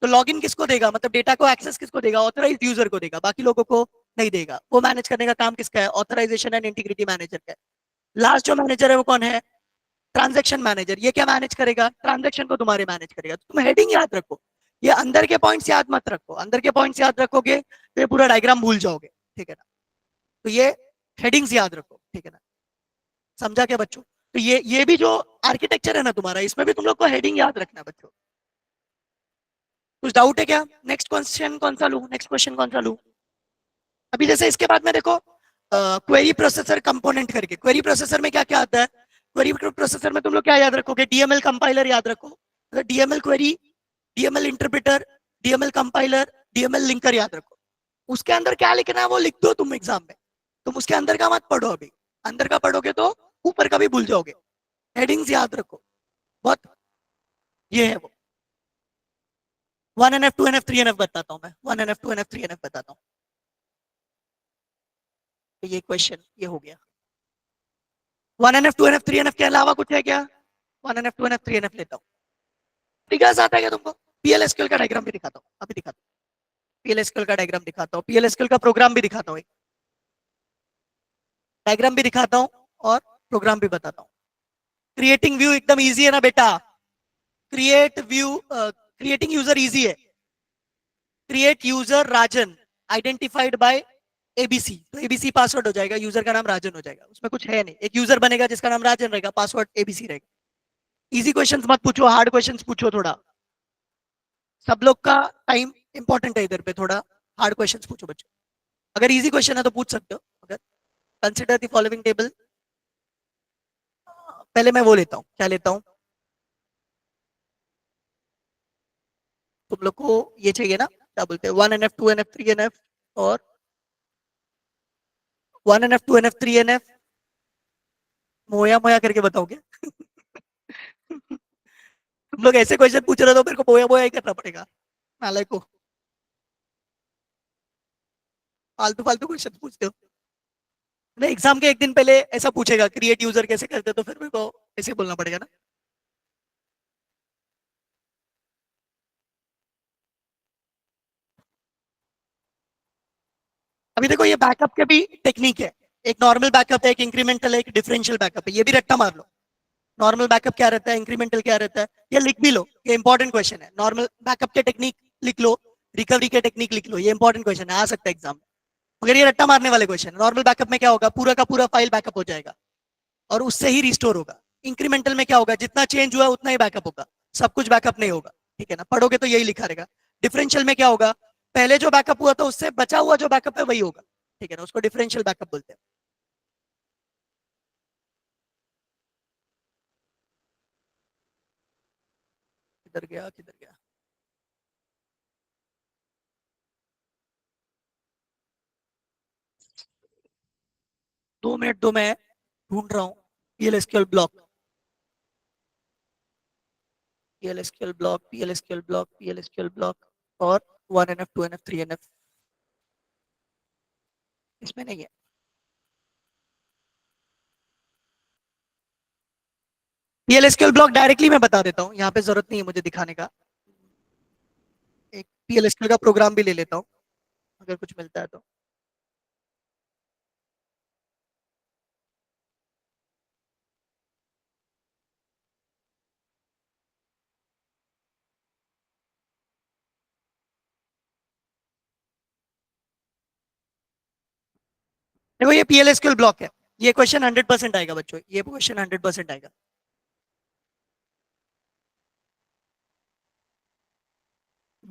तो लॉगिन किसको देगा, मतलब डेटा को एक्सेस किसको देगा, ऑथराइज्ड यूजर को देगा, बाकी लोगों को नहीं देगा। वो मैनेज करने का काम किसका है, ऑथराइजेशन एंड इंटीग्रिटी मैनेजर का है। लास्ट जो मैनेजर है वो कौन है, ट्रांजैक्शन मैनेजर। ये क्या मैनेज करेगा, ट्रांजैक्शन को तुम्हारे मैनेज करेगा। तो तुम हेडिंग याद रखो, ये अंदर के पॉइंट्स याद मत रखो, अंदर के पॉइंट्स याद रखोगे तो ये पूरा डायग्राम भूल जाओगे, ठीक है ना। तो ये हेडिंग्स याद रखो, ठीक है ना, समझा क्या बच्चों। तो ये भी जो आर्किटेक्चर है ना तुम्हारा, इसमें भी तुम लोग को हेडिंग याद रखना है बच्चों। कुछ डाउट है क्या, नेक्स्ट क्वेश्चन कौन सा लूं, नेक्स्ट क्वेश्चन कौन सा लूं। अभी जैसे इसके बाद में देखो क्वेरी प्रोसेसर कंपोनेंट करके, क्वेरी प्रोसेसर में क्या क्या आता है, क्वेरी प्रोसेसर में तुम लोग क्या याद रखोगे, डीएमएल कंपाइलर याद रखो, DML query, DML interpreter, DML compiler, DML linker याद रखो। उसके अंदर क्या लिखना है वो लिख दो तुम एग्जाम में, तुम उसके अंदर का मत पढ़ो, अभी अंदर का पढ़ोगे तो ऊपर का भी भूल जाओगे। हेडिंग्स याद रखो बहुत, ये है वो 1NF 2NF 3NF बताता हूं मैं, 1NF 2NF 3NF बताता हूं। तो ये क्वेश्चन ये हो गया। 1NF 2NF 3NF के अलावा कुछ है क्या, 1NF 2NF 3NF लेता हूं। फिगर्स आता है क्या तुमको, पीएलएसक्यूएल का डायग्राम भी दिखाता हूं, अभी दिखाता हूं, पीएलएसक्यूएल का डायग्राम दिखाता हूं, पीएलएसक्यूएल का प्रोग्राम भी दिखाता हूं, डायग्राम भी दिखाता हूं और प्रोग्राम भी बताता हूं। क्रिएटिंग व्यू एकदम इजी है ना बेटा, create view, creating user easy है। Create user Rajan identified by ABC, तो एबीसी पासवर्ड हो जाएगा, यूजर का नाम राजन हो जाएगा, उसमें कुछ है नहीं, एक यूजर बनेगा जिसका नाम राजन रहेगा, पासवर्ड एबीसी रहेगा। इजी क्वेश्चंस मत पूछो, हार्ड क्वेश्चंस पूछो थोड़ा, सब लोग का टाइम इंपॉर्टेंट है इधर पे, थोड़ा हार्ड क्वेश्चंस पूछो बच्चों। अगर इजी क्वेश्चन है तो पूछ सकते हो। अगर कंसिडर द फॉलोइंग टेबल, पहले मैं वो लेता हूं, क्या लेता हूं, तुम लोग को ये चाहिए ना, क्या बोलते हैं 1NF 2NF 3NF और 1NF 2NF 3NF मोया मोया करके बताओगे तुम लोग ऐसे क्वेश्चन पूछ रहे हो तो मेरे को मोया मोया ही करना पड़ेगा, नालायक को, फालतू फालतू क्वेश्चन पूछते हो। नहीं, एग्जाम के एक दिन पहले ऐसा पूछेगा क्रिएट यूजर कैसे करते, तो फिर मेरे को ऐसे बोलना पड़ेगा ना। अभी देखो ये बैकअप के भी टेक्निक है, एक नॉर्मल बैकअप है, एक इंक्रीमेंटल है, एक डिफरेंशियल बैकअप है, ये भी रट्टा मार लो। नॉर्मल बैकअप क्या रहता है, इंक्रीमेंटल क्या रहता है, ये लिख भी लो, ये इंपॉर्टेंट क्वेश्चन है। नॉर्मल बैकअप के टेक्निक लिख लो, रिकवरी के टेक्निक लिख लो, ये इंपॉर्टेंट क्वेश्चन है, आ सकता है एग्जाम में, मगर ये रट्टा मारने वाले क्वेश्चन है। नॉर्मल बैकअप में क्या होगा, पूरा का पूरा फाइल बैकअप हो जाएगा और उससे ही रिस्टोर होगा। इंक्रीमेंटल में क्या होगा, जितना चेंज हुआ उतना ही बैकअप होगा, सब कुछ बैकअप नहीं होगा, ठीक है ना, पढ़ोगे तो यही लिखा रहेगा। डिफरेंशियल में क्या होगा, पहले जो बैकअप हुआ था उससे बचा हुआ जो बैकअप है वही होगा, ठीक है ना, उसको डिफरेंशियल बैकअप बोलते हैं। किधर गया किधर गया, दो मिनट दो, मैं ढूंढ रहा हूँ पीएलएसक्यूएल ब्लॉक, पीएलएसक्यूएल ब्लॉक, पीएलएसक्यूएल ब्लॉक, पीएलएसक्यूएल ब्लॉक और 1NF 2NF 3NF इसमें नहीं है। पीएलएसक्यूएल ब्लॉक डायरेक्टली मैं बता देता हूँ, यहाँ पे जरूरत नहीं है मुझे दिखाने का। एक पीएलएसक्यूएल का प्रोग्राम भी ले लेता हूँ अगर कुछ मिलता है तो। देखो ये पीएलएसक्यूएल ब्लॉक है, ये क्वेश्चन 100% आएगा बच्चों, ये क्वेश्चन 100% आएगा।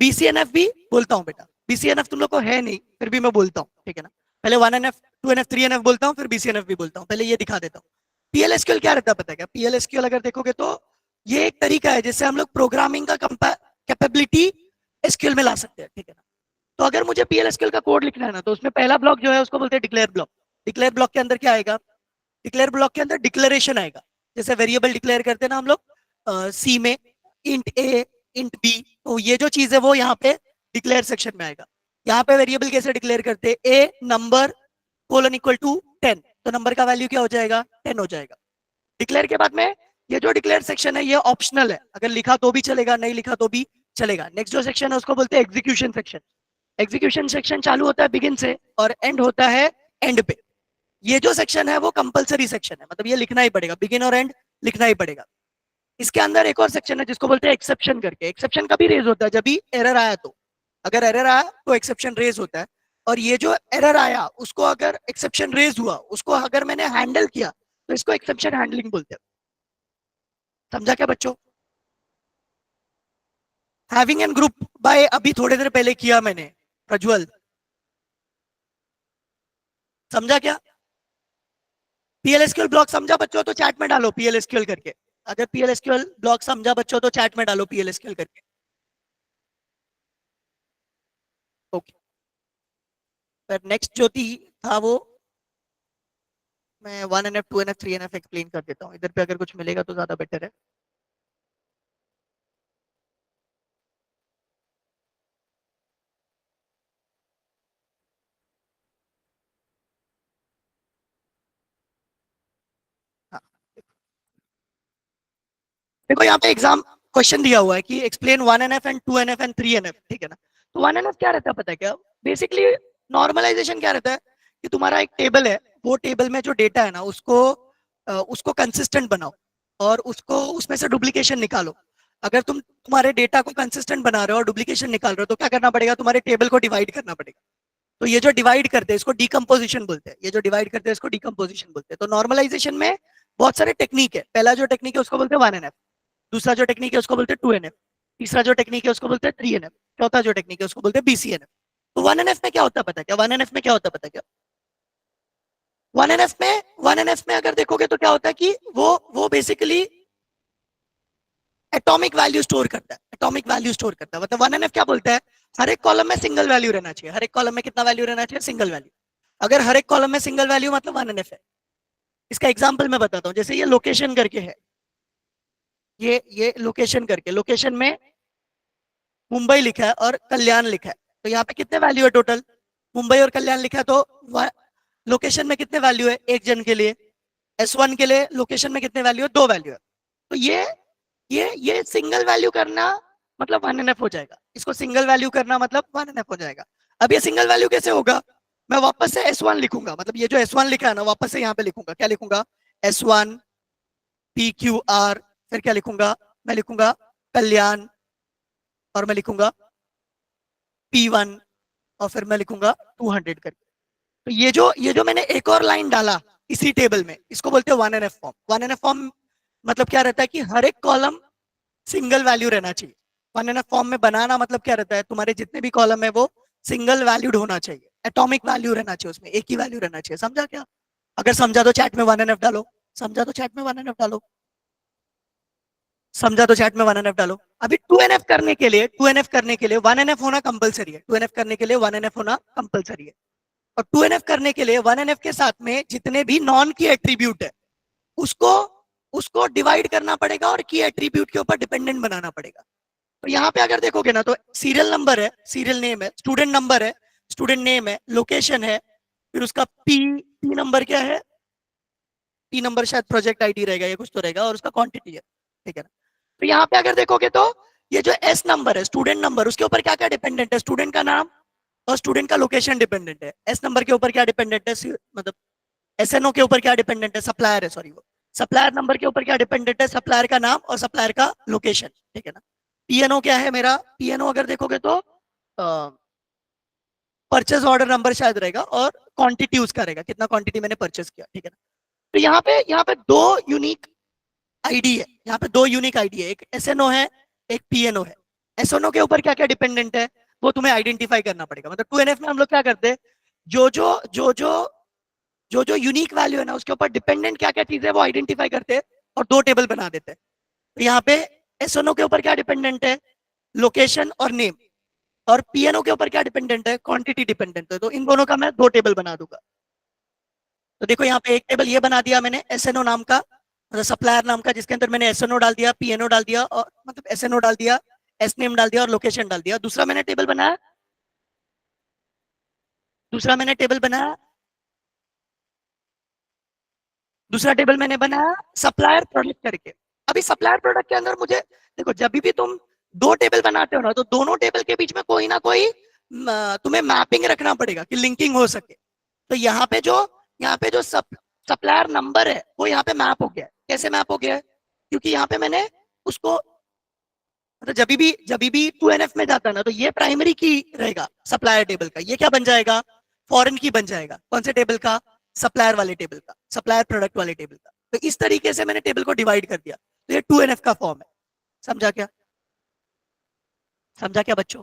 बीसीएनएफ भी बोलता हूँ बेटा, बीसीएनएफ तुम लोग को है नहीं, फिर भी मैं बोलता हूँ, ठीक है ना। पहले 1NF 2NF 3NF बोलता हूँ, फिर बीसीएनएफ भी बोलता हूँ, पहले ये दिखा देता हूँ। पीएलएसक्यूएल क्या रहता है पता है क्या, पीएलएसक्यूएल अगर देखोगे तो ये एक तरीका है जिससे हम लोग प्रोग्रामिंग का कैपेबिलिटी एसक्यूएल में ला सकते हैं, ठीक है ना। तो अगर मुझे पीएलएसक्यूएल का कोड लिखना है ना, तो उसमें पहला ब्लॉक जो है उसको बोलते हैं डिक्लेयर ब्लॉक। डिक्लेयर ब्लॉक के अंदर क्या आएगा, डिक्लेयर ब्लॉक के अंदर डिक्लेरेशन आएगा, जैसे वेरिएबल डिक्लेयर करते हैं ना हम लोग सी में, इंट ए इंट बी, तो ये जो चीज है वो यहाँ पे डिक्लेयर सेक्शन में आएगा। यहाँ पे वेरिएबल कैसे डिक्लेयर करते हैं, ए नंबर कोलन इक्वल टू 10, तो नंबर का वैल्यू क्या हो जाएगा 10 हो जाएगा। डिक्लेयर के बाद में ये जो डिक्लेयर सेक्शन है ये ऑप्शनल है, अगर लिखा तो भी चलेगा, नहीं लिखा तो भी चलेगा। नेक्स्ट जो सेक्शन है उसको बोलते हैं एग्जीक्यूशन सेक्शन। एग्जीक्यूशन सेक्शन चालू होता है बिगिन से और एंड होता है एंड पे। ये जो सेक्शन है वो कंपलसरी सेक्शन है, मतलब ये लिखना ही पड़ेगा, बिगिन और एंड लिखना ही पड़ेगा। इसके अंदर एक और सेक्शन है जिसको बोलते हैं एक्सेप्शन करके। एक्सेप्शन कभी रेज होता है जब भी एरर आया, तो अगर एरर आया तो एक्सेप्शन रेज होता है। और ये जो एरर आया उसको अगर एक्सेप्शन रेज हुआ उसको अगर मैंने हैंडल किया तो इसको एक्सेप्शन हैंडलिंग बोलते हैं। समझा क्या बच्चों? हैविंग एन ग्रुप बाय अभी थोड़ी देर पहले किया मैंने, प्रज्वल समझा क्या? पीएलएसक्यूएल ब्लॉक समझा बच्चों तो चैट में डालो पीएलएसक्यूएल करके। अगर पीएलएसक्यूएल ब्लॉक समझा बच्चों तो चैट में डालो पीएलएसक्यूएल करके। ओके, पर नेक्स्ट जो थी था वो मैं 1NF 2NF 3NF एक्सप्लेन कर देता हूँ। इधर पे अगर कुछ मिलेगा तो ज्यादा बेटर है। हाँ, देखो यहाँ पे एग्जाम क्वेश्चन दिया हुआ है कि explain 1NF and 2NF and 3NF, ठीक है ना? तो 1NF क्या रहता है पता है क्या? बेसिकली नॉर्मलाइजेशन क्या रहता है कि तुम्हारा एक टेबल है, वो टेबल में जो डेटा है ना उसको कंसिस्टेंट बनाओ और उसको उसमें से डुप्लीकेशन निकालो। अगर तुम्हारे डेटा को कंसिस्टेंट बना रहे हो और डुप्लीकेशन निकाल रहे हो तो क्या करना पड़ेगा? तुम्हारे टेबल को डिवाइड करना पड़ेगा। तो ये जो डिवाइड करते हैं इसको डीकम्पोजिशन बोलते हैं। ये जो डिवाइड करते हैं इसको डीकम्पोजिशन बोलते हैं। तो नॉर्मलाइजेशन में बहुत सारे टेक्निक है। पहला जो टेक्निक है उसको बोलते हैं 1NF, दूसरा जो टेक्निक है उसको बोलते हैं 2NF, तीसरा जो टेक्निक है उसको बोलते हैं 3NF, चौथा जो टेक्निक है उसको बोलते हैं BCNF। तो 1NF में क्या होता है पता है क्या? 1NF में क्या होता है पता है क्या? 1NF में अगर देखोगे तो क्या होता है कि वो बेसिकली एटॉमिक वैल्यू स्टोर करता है। एटॉमिक वैल्यू स्टोर करता है मतलब 1NF क्या बोलता है? हर एक कॉलम में सिंगल वैल्यू रहना चाहिए। हर एक कॉलम में कितना वैल्यू रहना चाहिए? Single value. अगर हर एक कॉलम में सिंगल वैल्यू मतलब 1NF है। इसका एग्जांपल मैं बताता हूँ। जैसे ये लोकेशन करके है, ये लोकेशन करके, लोकेशन में मुंबई लिखा है और कल्याण लिखा है। तो यहाँ पे कितने वैल्यू है टोटल? मुंबई और कल्याण लिखा है तो लोकेशन में कितने वैल्यू है एक जन के लिए? S1 के लिए लोकेशन में कितने वैल्यू है? 2 वैल्यू है। तो ये सिंगल वैल्यू करना मतलब 1NF हो जाएगा। इसको सिंगल वैल्यू करना मतलब 1NF हो जाएगा। अब ये सिंगल वैल्यू कैसे होगा? मैं वापस से S1 लिखूंगा, मतलब ये जो S1 लिखा है ना वापस से यहाँ पे लिखूंगा। क्या लिखूंगा? S1 PQR, फिर क्या लिखूंगा? मैं लिखूंगा कल्याण और मैं लिखूंगा P1 और फिर मैं लिखूंगा 200 करके। तो ये जो मैंने एक और लाइन डाला इसी टेबल में इसको बोलते हैं 1NF फॉर्म। 1NF फॉर्म मतलब क्या रहता है कि हर एक कॉलम सिंगल वैल्यू रहना चाहिए। 1NF फॉर्म में बनाना मतलब क्या रहता है? तुम्हारे जितने भी कॉलम है वो सिंगल वैल्यूड होना चाहिए, एटॉमिक वैल्यू रहना चाहिए, उसमें एक ही वैल्यू रहना चाहिए। समझा क्या? अगर समझा तो चैट में 1NF डालो, समझा तो चैट में 1NF डालो, समझा तो चैट में 1NF डालो। अभी 2NF करने के लिए 1NF होना कंपलसरी है। 2NF करने के लिए 1NF होना कंपलसरी है। और 2NF करने के लिए 1NF के साथ में जितने भी नॉन की एट्रीब्यूट है उसको उसको डिवाइड करना पड़ेगा और की एट्रीब्यूट के ऊपर डिपेंडेंट बनाना पड़ेगा। तो यहाँ पे अगर देखोगे ना तो सीरियल नंबर है, सीरियल नेम है, स्टूडेंट नंबर है, स्टूडेंट नेम है, लोकेशन है, फिर उसका पी नंबर क्या है? पी नंबर शायद प्रोजेक्ट आईडी रहेगा या कुछ तो रहेगा और उसका क्वांटिटी है, ठीक है ना? तो यहाँ पे अगर देखोगे तो ये जो एस नंबर है, स्टूडेंट नंबर, उसके ऊपर क्या क्या डिपेंडेंट है? स्टूडेंट का नाम और स्टूडेंट का लोकेशन डिपेंडेंट है। एस नंबर के ऊपर क्या डिपेंडेंट है? मतलब SNO के ऊपर क्या डिपेंडेंट है? सप्लायर है, सॉरी वो सप्लायर नंबर के ऊपर क्या डिपेंडेंट है? सप्लायर का नाम और सप्लायर का लोकेशन, ठीक है ना? PNO क्या है मेरा? PNO अगर देखोगे तो परचेज ऑर्डर नंबर शायद रहेगा और क्वांटिटी उसका रहेगा, कितना क्वांटिटी मैंने परचेज किया, ठीक है ना? तो यहाँ पे दो यूनिक आईडी है। यहाँ पे दो यूनिक आईडी है, एक SNO है, एक PNO है। SNO के ऊपर क्या क्या डिपेंडेंट है वो तुम्हें आइडेंटिफाई करना पड़ेगा। मतलब 2NF में हम लोग क्या करते हैं, जो यूनिक वैल्यू है ना उसके ऊपर डिपेंडेंट क्या क्या चीज है वो आइडेंटिफाई करते हैं और दो टेबल बना देते हैं। तो यहाँ पे SNO के ऊपर क्या डिपेंडेंट है? लोकेशन और नेम। और PNO के ऊपर क्या डिपेंडेंट है? क्वांटिटी डिपेंडेंट है। तो इन दोनों का मैं दो टेबल बना दूंगा। तो देखो यहाँ पे एक टेबल ये बना दिया मैंने SNO नाम का, मतलब सप्लायर नाम का, जिसके अंदर मैंने SNO डाल दिया, PNO डाल दिया और मतलब SNO डाल दिया, S नेम डाल दिया और लोकेशन डाल दिया। दूसरा मैंने टेबल बनाया, दूसरा मैंने बनाया सप्लायर प्रोडक्ट करके। अभी सप्लायर प्रोडक्ट के अंदर मुझे देखो, जब भी तुम दो टेबल बनाते हो ना, तो दोनों टेबल के बीच में कोई ना कोई तुम्हें मैपिंग रखना पड़ेगा कि लिंकिंग हो सके। तो यहाँ पे जो सप्लायर नंबर है वो यहाँ पे मैप हो गया है। कैसे मैप हो गया है? क्योंकि यहाँ पे मैंने उसको, मतलब जब भी 2NF में जाता है ना, तो ये प्राइमरी की रहेगा सप्लायर टेबल का, ये क्या बन जाएगा? फॉरेन की बन जाएगा। कौन से टेबल का? सप्लायर वाले टेबल का, सप्लायर प्रोडक्ट वाले टेबल का। तो इस तरीके से मैंने टेबल को डिवाइड कर दिया, तो ये 2NF का फॉर्म है। समझा क्या? समझा क्या बच्चों?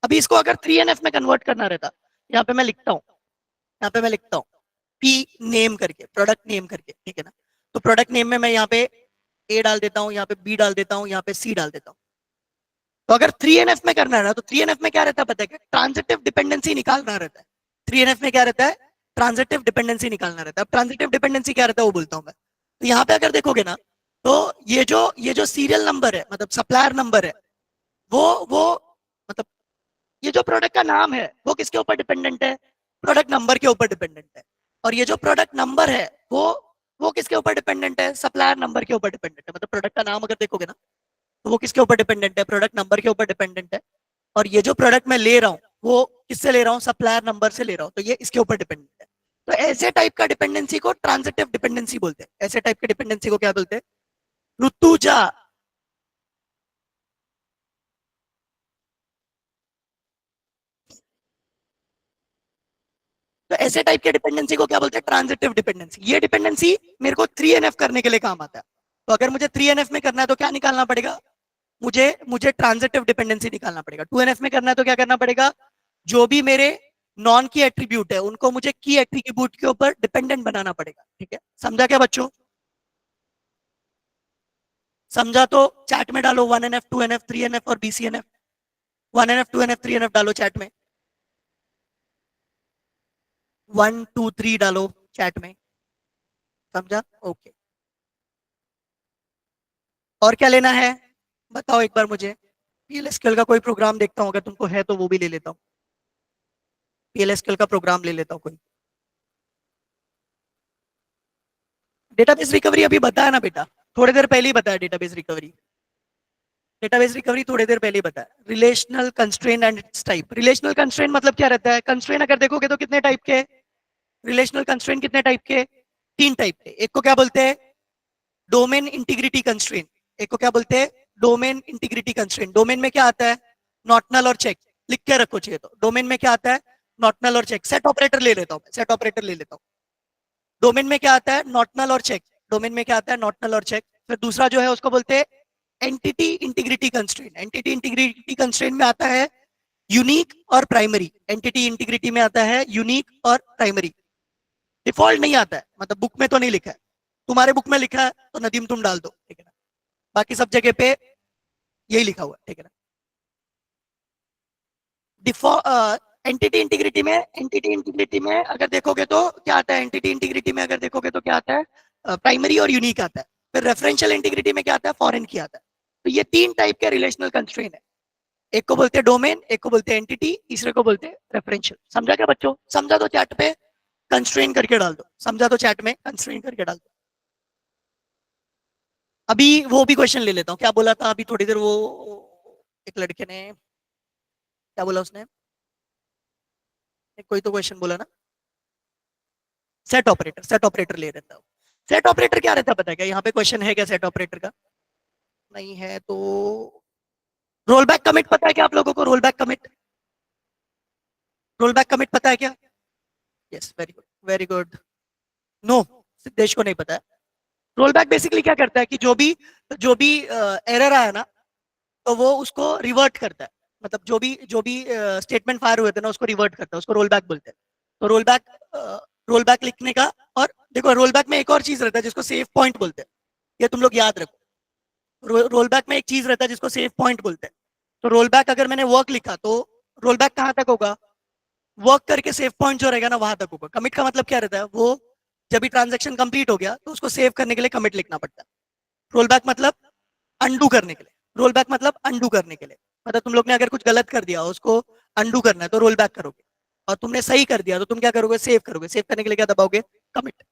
अभी इसको अगर 3NF में कन्वर्ट करना रहता, यहाँ पे मैं लिखता हूँ, यहाँ पे मैं लिखता हूँ पी नेम करके, प्रोडक्ट नेम करके, ठीक है ना। तो प्रोडक्ट नेम में मैं यहाँ पे ए डाल देता हूँ, यहाँ पे बी डाल देता हूँ, यहाँ पे सी डाल देता हूँ। तो अगर 3NF में करना है ना, तो 3NF में क्या रहता है पता है क्या? ट्रांजिटिव डिपेंडेंसी निकालना रहता है। 3NF में क्या रहता है? ट्रांजिटिव डिपेंडेंसी निकालना रहता है। अब ट्रांजिटिव डिपेंडेंसी क्या रहता है वो बोलता हूँ मैं। तो यहाँ पे अगर देखोगे ना, तो ये जो सीरियल नंबर है, मतलब सप्लायर नंबर है, वो मतलब ये जो प्रोडक्ट का नाम है वो किसके ऊपर डिपेंडेंट है? प्रोडक्ट नंबर के ऊपर डिपेंडेंट है। और ये जो प्रोडक्ट नंबर है वो किसके ऊपर डिपेंडेंट है? सप्लायर नंबर के ऊपर डिपेंडेंट है। मतलब प्रोडक्ट का नाम अगर देखोगे ना, तो वो किसके ऊपर डिपेंडेंट है? प्रोडक्ट नंबर के ऊपर डिपेंडेंट है। और ये जो प्रोडक्ट मैं ले रहा हूँ वो किससे ले रहा हूँ? सप्लायर नंबर से ले रहा हूँ, तो ये इसके ऊपर डिपेंडेंट है। तो ऐसे टाइप का डिपेंडेंसी को ट्रांजिटिव डिपेंडेंसी बोलते हैं। ऐसे टाइप के डिपेंडेंसी को क्या बोलते हैं? ऋतुजा। तो ऐसे टाइप के डिपेंडेंसी को क्या बोलते हैं? Transitive dependency. ये डिपेंडेंसी मेरे को 3NF करने के लिए काम आता है। तो अगर मुझे 3NF में करना है तो क्या निकालना पड़ेगा? मुझे मुझे ट्रांजिटिव डिपेंडेंसी निकालना पड़ेगा। 2NF में करना है तो क्या करना पड़ेगा? जो भी मेरे नॉन की एट्रीब्यूट है उनको मुझे की एट्रीब्यूट के ऊपर डिपेंडेंट बनाना पड़ेगा। ठीक है, समझा क्या बच्चों? समझा तो चैट में डालो 1NF 2NF 3NF और BCNF। 1NF 2NF 3NF डालो चैट में, 1 2 3 डालो चैट में। समझा? ओके। और क्या लेना है बताओ एक बार मुझे। PLSQL का कोई प्रोग्राम देखता हूँ, अगर तुमको है तो वो भी ले लेता हूँ। PLSQL का प्रोग्राम ले लेता हूँ कोई। डेटाबेस रिकवरी अभी बताया ना बेटा, थोड़ी देर पहले ही बताया डेटाबेस रिकवरी। डेटाबेस रिकवरी थोड़ी देर पहले ही बताया। Relational constraint and it's type. Relational constraint मतलब क्या रहता है? कंस्ट्रेंट अगर देखोगे तो कितने टाइप के? रिलेशनल कंस्ट्रेंट कितने टाइप के? 3 टाइप के। एक को क्या बोलते हैं? Domain integrity constraint. एक को क्या बोलते हैं? Domain integrity constraint. डोमेन में क्या आता है? नॉट नल और चेक। लिख के रखो चाहिए तो। डोमेन में क्या आता है? नॉट नल और चेक। सेट ऑपरेटर ले लेता हूँ, सेट ऑपरेटर ले लेता हूँ। डोमेन में क्या आता है? नॉट नल और चेक। डोमेन में क्या आता है? नॉट नल और चेक। फिर दूसरा जो है उसको बोलते हैं entity integrity constraint. Entity integrity constraint में आता है यूनिक और प्राइमरी। एंटिटी इंटीग्रिटी में आता है यूनिक और प्राइमरी। डिफॉल्ट नहीं आता है, मतलब बुक में तो नहीं लिखा है। तुम्हारे बुक में लिखा है तो नदीम तुम डाल दो, ठीक है ना। बाकी सब जगह पे यही लिखा हुआ है, ठीक है ना। डिफॉल्ट एंटिटी इंटीग्रिटी में अगर देखोगे तो क्या आता है? एंटिटी इंटीग्रिटी में अगर देखोगे तो क्या आता है? प्राइमरी और यूनिक आता है। फिर रेफरेंशियल इंटीग्रिटी में क्या आता है? फॉरेन की आता है। तो ये 3 टाइप के रिलेशनल कंस्ट्रेंट है। एक को बोलते हैं डोमेन, एक को बोलते हैं एंटिटी, तीसरे को बोलते हैं रेफरेंशियल। समझा क्या बच्चों? समझा तो चैट पे कंस्ट्रेंट करके डाल दो। समझा तो चैट में कंस्ट्रेंट करके डाल दो। अभी वो भी क्वेश्चन ले लेता हूँ। क्या बोला था अभी थोड़ी देर वो एक लड़के ने, क्या बोला उसने? कोई तो क्वेश्चन बोला ना, सेट ऑपरेटर। सेट ऑपरेटर ले रहता हूँ। सेट ऑपरेटर क्या रहता है पता है क्या? यहाँ पे क्वेश्चन है क्या सेट ऑपरेटर का? नहीं है तो रोल बैक कमिट पता है क्या आप लोगों को? Roll back commit, roll back commit पता है क्या? Yes, very good, very good. No, Siddhesh को नहीं पता है। रोल बैक बेसिकली क्या करता है कि जो भी एरर आया ना, तो वो उसको रिवर्ट करता है। मतलब जो भी स्टेटमेंट फायर हुए थे ना, उसको रिवर्ट करता है, उसको रोल बैक बोलते हैं। तो रोल बैक लिखने का, और देखो रोल बैक में एक और चीज रहता है जिसको सेव पॉइंट बोलते हैं। ये तुम लोग याद रखो। रोल बैक में एक चीज रहता है जिसको सेव पॉइंट बोलते हैं। तो रोल बैक अगर मैंने वर्क लिखा तो रोल बैक कहां तक होगा? वर्क करके सेव पॉइंट जो रहेगा ना वहां तक होगा। कमिट का मतलब क्या रहता है? वो जब भी ट्रांजेक्शन कंप्लीट हो गया तो उसको सेव करने के लिए कमिट लिखना पड़ता है। रोल बैक मतलब अंडू करने के लिए। रोल बैक मतलब अंडू करने के लिए, मतलब तुम लोग ने अगर कुछ गलत कर दिया उसको अंडू करना है तो रोल बैक करोगे। और तुमने सही कर दिया तो तुम क्या करोगे? सेव करोगे। सेव करने के लिए क्या दबाओगे? कमिट।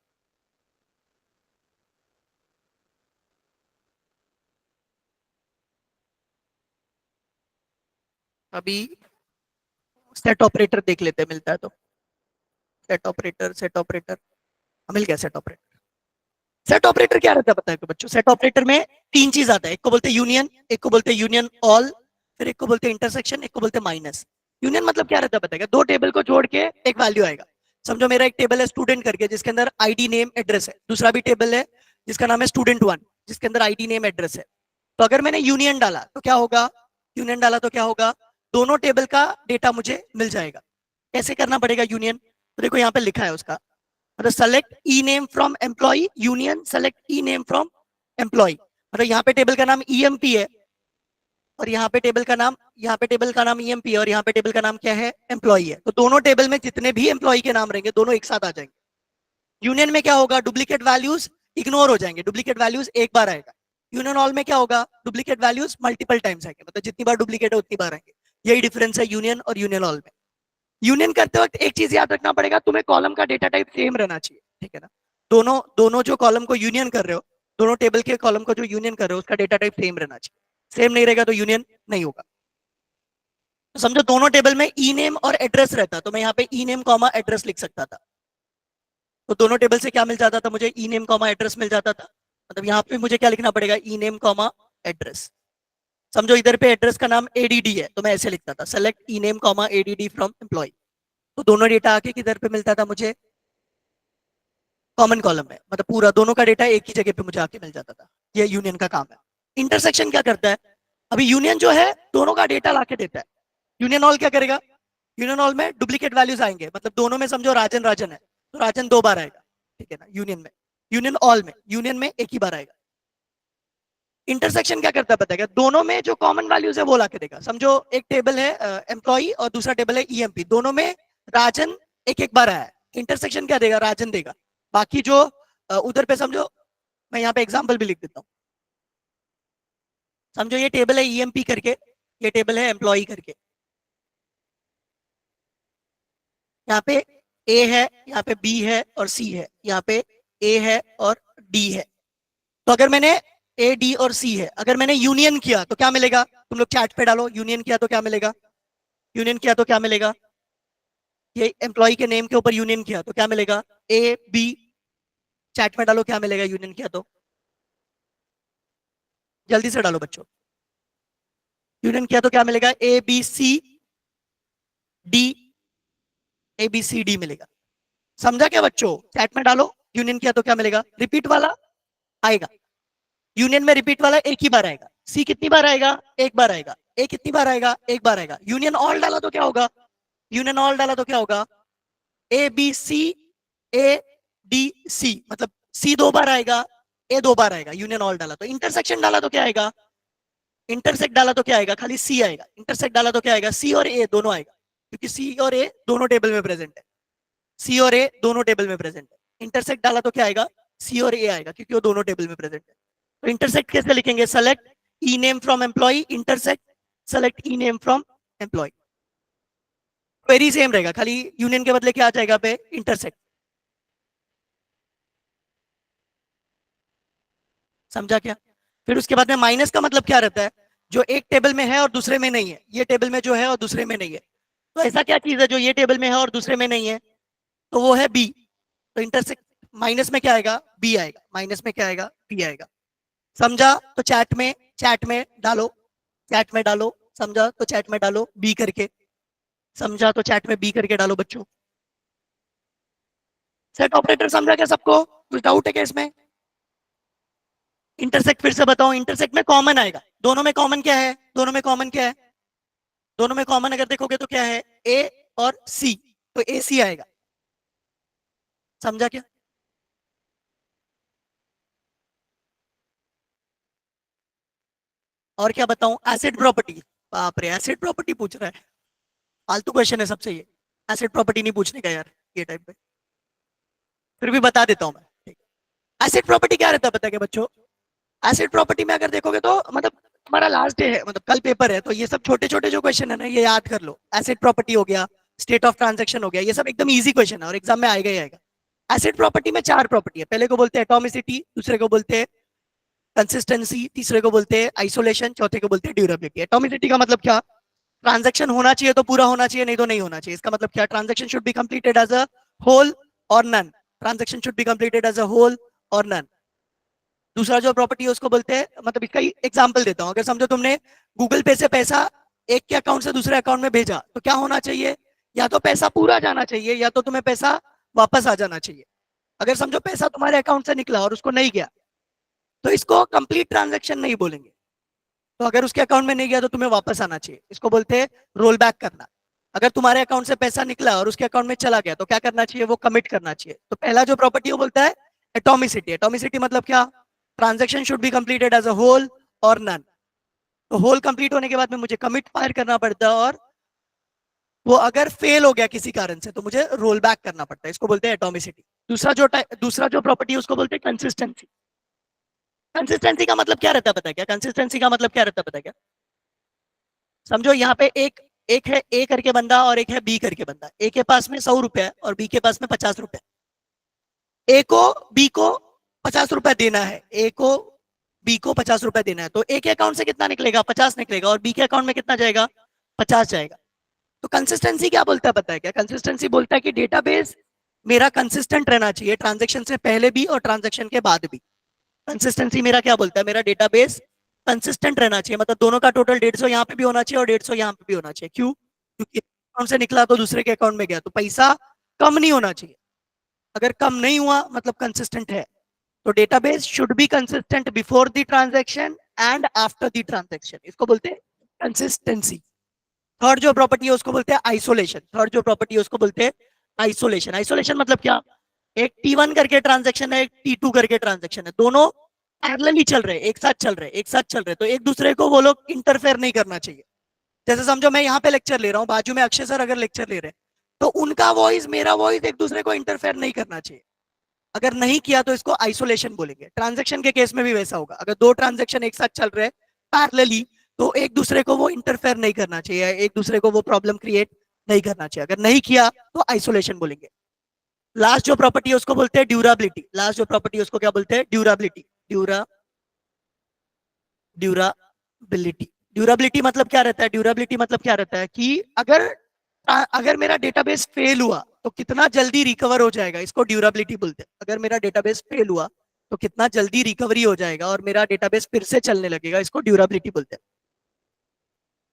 अभी सेट ऑपरेटर देख लेते हैं, मिलता है तो। सेट ऑपरेटर मिल गया। सेट ऑपरेटर क्या रहता है पता है कि बच्चों? सेट ऑपरेटर में तीन चीज आता है, एक को बोलते हैं यूनियन, एक को बोलते हैं यूनियन ऑल, फिर एक को बोलते हैं इंटरसेक्शन, एक को बोलते हैं माइनस। यूनियन मतलब क्या रहता है पता है? दो टेबल को जोड़ के एक वैल्यू आएगा। समझो मेरा एक टेबल है स्टूडेंट करके, जिसके अंदर आईडी नेम एड्रेस है, दूसरा भी टेबल है जिसका नाम है स्टूडेंट वन, जिसके अंदर आईडी नेम एड्रेस है। तो अगर मैंने यूनियन डाला तो क्या होगा? दोनों टेबल का डेटा मुझे मिल जाएगा। कैसे करना पड़ेगा यूनियन? तो देखो यहाँ पे लिखा है उसका, मतलब select E name from employ union select E name from employ. मतलब यहाँ पे टेबल का नाम ईएमपी है और यहाँ पे टेबल का नाम ईएमपी है और यहाँ पे टेबल का नाम क्या है? एम्प्लॉय है। तो दोनों टेबल में जितने भी एम्प्लॉय के नाम रहेंगे दोनों एक साथ आ जाएंगे। यूनियन में क्या होगा? डुप्लीकेट वैल्यूज इग्नोर हो जाएंगे, डुप्लीकेट वैल्यूज एक बार आएगा। यूनियन ऑल में क्या होगा? डुप्लीकेट वैल्यूज मल्टीपल टाइम्स आएंगे, मतलब जितनी बार डुप्लीकेट है उतनी बार आएंगे। यही डिफरेंस है यूनियन और यूनियन ऑल में। यूनियन करते वक्त एक चीज याद रखना पड़ेगा, तुम्हें कॉलम का डेटा टाइप सेम रहना चाहिए, ठीक है ना? दोनों जो कॉलम को यूनियन कर रहे हो, दोनों टेबल के कॉलम को जो यूनियन कर रहे हो उसका डेटा टाइप सेम रहना चाहिए। सेम नहीं रहेगा तो यूनियन नहीं होगा। तो समझो दोनों टेबल में ई नेम और एड्रेस रहता, तो मैं यहाँ पे ई नेम कॉमा एड्रेस लिख सकता था। तो दोनों टेबल से क्या मिल जाता था मुझे? ई नेम कॉमा एड्रेस मिल जाता था। मतलब यहाँ पे मुझे क्या लिखना पड़ेगा? ई नेम कॉमा एड्रेस। समझो इधर पे एड्रेस का नाम एडीडी है तो मैं ऐसे लिखता था, select E name comma ADD from employ. तो दोनों डेटा आके किधर पे मिलता था मुझे? कॉमन कॉलम में, मतलब पूरा दोनों का डेटा एक ही जगह पे मुझे आके मिल जाता था। ये यूनियन का काम है। इंटरसेक्शन क्या करता है? अभी यूनियन जो है दोनों का डेटा लाके देता है। यूनियन ऑल क्या करेगा? यूनियन ऑल में डुप्लीकेट वैल्यूज आएंगे, मतलब दोनों में समझो राजन है तो राजन 2 बार आएगा, ठीक है ना? यूनियन में, यूनियन ऑल में, यूनियन में एक ही बार आएगा। इंटरसेक्शन क्या करता है पता है? दोनों में जो कॉमन वैल्यूज है वो लाके देगा। समझो एक टेबल है एम्प्लॉय और दूसरा टेबल है ईएमपी, दोनों में राजन एक बार आया है। इंटरसेक्शन क्या देगा? राजन देगा। बाकी जो उधर पे समझो, मैं यहाँ पे एग्जांपल भी लिख देता हूँ। समझो ये टेबल है ईएमपी करके, ये टेबल है एम्प्लॉय करके। यहाँ पे ए है, यहाँ पे बी है और सी है, यहाँ पे ए है और डी है। तो अगर मैंने ए डी और सी है, अगर मैंने यूनियन किया तो क्या मिलेगा? तुम लोग चैट पे डालो, यूनियन किया तो क्या मिलेगा? ये एम्प्लॉय के नेम के ऊपर यूनियन किया तो क्या मिलेगा? A B. चैट में डालो क्या मिलेगा यूनियन किया तो? जल्दी से डालो बच्चों। यूनियन किया तो क्या मिलेगा? A B C D, A B C D मिलेगा। समझा क्या बच्चों? चैट में डालो यूनियन किया तो क्या मिलेगा? रिपीट वाला आएगा। यूनियन में रिपीट वाला एक ही बार आएगा। सी कितनी बार आएगा? एक बार आएगा। ए कितनी बार आएगा? एक बार आएगा। यूनियन ऑल डाला तो क्या होगा? ए B C A D C, मतलब सी 2 बार आएगा, ए 2 बार आएगा। यूनियन ऑल डाला तो। इंटरसेक्शन डाला तो क्या आएगा? इंटरसेक्ट डाला तो क्या आएगा? खाली सी आएगा। इंटरसेक्ट डाला तो क्या आएगा? सी और ए दोनों आएगा, क्योंकि सी और ए दोनों टेबल में प्रेजेंट है। सी और ए दोनों टेबल में प्रेजेंट है। इंटरसेक्ट डाला तो क्या आएगा? सी और ए आएगा, क्योंकि वो दोनों टेबल में प्रेजेंट है। तो इंटरसेक्ट कैसे लिखेंगे? Select E name from employ intersect select E name from employ. Query same रहेगा, खाली यूनियन के बदले क्या आ जाएगा पे? इंटरसेक्ट। समझा क्या? फिर उसके बाद में माइनस का मतलब क्या रहता है? जो एक टेबल में है और दूसरे में नहीं है। ये टेबल में जो है और दूसरे में नहीं है, तो ऐसा क्या चीज है जो ये टेबल में है और दूसरे में नहीं है? तो वो है बी। तो इंटरसेक्ट माइनस में क्या आएगा? बी आएगा। माइनस में क्या आएगा? बी आएगा। समझा? तो चैट में डालो। समझा? तो चैट में डालो बी करके। समझा? तो चैट में बी करके डालो बच्चों। सेट ऑपरेटर समझा क्या सबको? कुछ डाउट है क्या इसमें? इंटरसेक्ट फिर से बताओ। इंटरसेक्ट में कॉमन आएगा। दोनों में कॉमन क्या है? दोनों में कॉमन अगर देखोगे तो क्या है? ए और सी, तो ए सी आएगा। समझा क्या? और क्या बताऊं? Acid property. बाप रे, एसिड प्रॉपर्टी पूछ रहा है। फालतू क्वेश्चन है सबसे ये। एसिड प्रॉपर्टी नहीं पूछने का यार ये टाइप पे, फिर भी बता देता हूं मैं। एसिड प्रॉपर्टी क्या रहता है पता है क्या बच्चों? एसिड प्रॉपर्टी में अगर देखोगे तो, मतलब हमारा लास्ट डे है, मतलब कल पेपर है, तो ये सब छोटे छोटे जो क्वेश्चन है ना ये याद कर लो। एसिड प्रॉपर्टी हो गया, स्टेट ऑफ ट्रांजैक्शन हो गया, ये सब एकदम इजी क्वेश्चन है और एग्जाम में आएगा ही आएगा। एसिड प्रॉपर्टी में 4 प्रॉपर्टी है। पहले को बोलते हैं एटॉमिसिटी, दूसरे को बोलते हैं कंसिस्टेंसी, तीसरे को बोलते हैं आइसोलेशन, चौथे को बोलते हैं ड्यूरेबिलिटी। एटॉमिसिटी का मतलब क्या? ट्रांजैक्शन होना चाहिए तो पूरा होना चाहिए, नहीं तो नहीं होना चाहिए। इसका मतलब क्या? Transaction should be completed as a whole और none. Transaction should be completed as a whole और नन। दूसरा जो प्रॉपर्टी है उसको बोलते हैं, मतलब इसका एग्जांपल देता हूं। अगर समझो तुमने गूगल पे से पैसा एक के अकाउंट से दूसरे अकाउंट में भेजा, तो क्या होना चाहिए? या तो पैसा पूरा जाना चाहिए या तो तुम्हें पैसा वापस आ जाना चाहिए। अगर समझो पैसा तुम्हारे अकाउंट से निकला और उसको नहीं गया, तो इसको कंप्लीट ट्रांजैक्शन नहीं बोलेंगे। तो अगर उसके अकाउंट में नहीं गया तो तुम्हें वापस आना चाहिए, इसको बोलते हैं रोल बैक करना। अगर तुम्हारे अकाउंट से पैसा निकला और उसके अकाउंट में चला गया तो क्या करना चाहिए? वो कमिट करना चाहिए। तो पहला जो प्रॉपर्टी वो बोलता है एटॉमिसिटी। एटॉमिसिटी मतलब क्या? Transaction should be completed as a whole और नन। तो होल कंप्लीट होने के बाद में मुझे कमिट फायर करना पड़ता है, और वो अगर फेल हो गया किसी कारण से तो मुझे रोल बैक करना पड़ता है। इसको बोलते हैं एटॉमिसिटी। दूसरा जो प्रॉपर्टी है उसको बोलते हैं कंसिस्टेंसी। कंसिस्टेंसी का मतलब क्या रहता है पता है क्या? कंसिस्टेंसी का मतलब क्या रहता है पता है क्या? समझो यहाँ पे एक है ए करके बंदा और एक है बी करके बंदा। ए के पास में 100 रुपए है और बी के पास में 50 रुपए। ए को बी को 50 रुपए देना है, ए को बी को 50 रुपए देना है। तो ए के अकाउंट से कितना निकलेगा? 50 निकलेगा, और बी के अकाउंट में कितना जाएगा? 50 जाएगा। तो कंसिस्टेंसी क्या बोलता है पता है क्या? कंसिस्टेंसी बोलता है कि डेटाबेस मेरा कंसिस्टेंट रहना चाहिए, ट्रांजैक्शन से पहले भी और ट्रांजैक्शन के बाद भी। कंसिस्टेंसी मेरा क्या बोलता है? मेरा डेटाबेस कंसिस्टेंट रहना चाहिए, मतलब दोनों का टोटल 150 यहाँ पे भी होना चाहिए और 150 यहाँ पे भी होना चाहिए। क्यों? क्योंकि अकाउंट से निकला तो दूसरे के अकाउंट में गया, तो पैसा कम नहीं होना चाहिए। अगर कम नहीं हुआ मतलब कंसिस्टेंट है। तो database should be consistent before the transaction and after the transaction. इसको बोलते हैं कंसिस्टेंसी। थर्ड जो प्रॉपर्टी है उसको बोलते हैं आइसोलेशन। थर्ड जो प्रॉपर्टी है उसको बोलते हैं आइसोलेशन। आइसोलेशन मतलब क्या? एक T1 करके ट्रांजैक्शन है, एक T2 करके ट्रांजैक्शन है, दोनों पैरेलली चल रहे हैं, एक साथ चल रहे हैं, तो एक दूसरे को वो लोग इंटरफेयर नहीं करना चाहिए। जैसे समझो मैं यहाँ पे लेक्चर ले रहा हूँ, बाजू में अक्षय सर अगर लेक्चर ले रहे हैं, तो उनका वॉइस मेरा वॉइस एक दूसरे को इंटरफेयर नहीं करना चाहिए। अगर नहीं किया तो इसको आइसोलेशन बोलेंगे। ट्रांजैक्शन के केस में भी वैसा होगा। अगर दो ट्रांजैक्शन एक साथ चल रहे हैं पैरेलली, तो एक दूसरे को वो इंटरफेयर नहीं करना चाहिए, एक दूसरे को वो प्रॉब्लम क्रिएट नहीं करना चाहिए। अगर नहीं किया तो आइसोलेशन बोलेंगे। लास्ट जो प्रॉपर्टी है उसको बोलते हैं ड्यूराबिलिटी। लास्ट जो प्रॉपर्टी है उसको क्या बोलते हैं? ड्यूराबिलिटी। ड्यूराबिलिटी। ड्यूराबिलिटी मतलब क्या रहता है? ड्यूराबिलिटी मतलब क्या रहता है कि अगर मेरा डेटाबेस फेल हुआ तो कितना जल्दी रिकवर हो जाएगा, इसको ड्यूराबिलिटी बोलते हैं। अगर मेरा डेटाबेस फेल हुआ तो कितना जल्दी रिकवरी हो जाएगा और मेरा डेटाबेस फिर से चलने लगेगा, इसको ड्यूराबिलिटी बोलते हैं।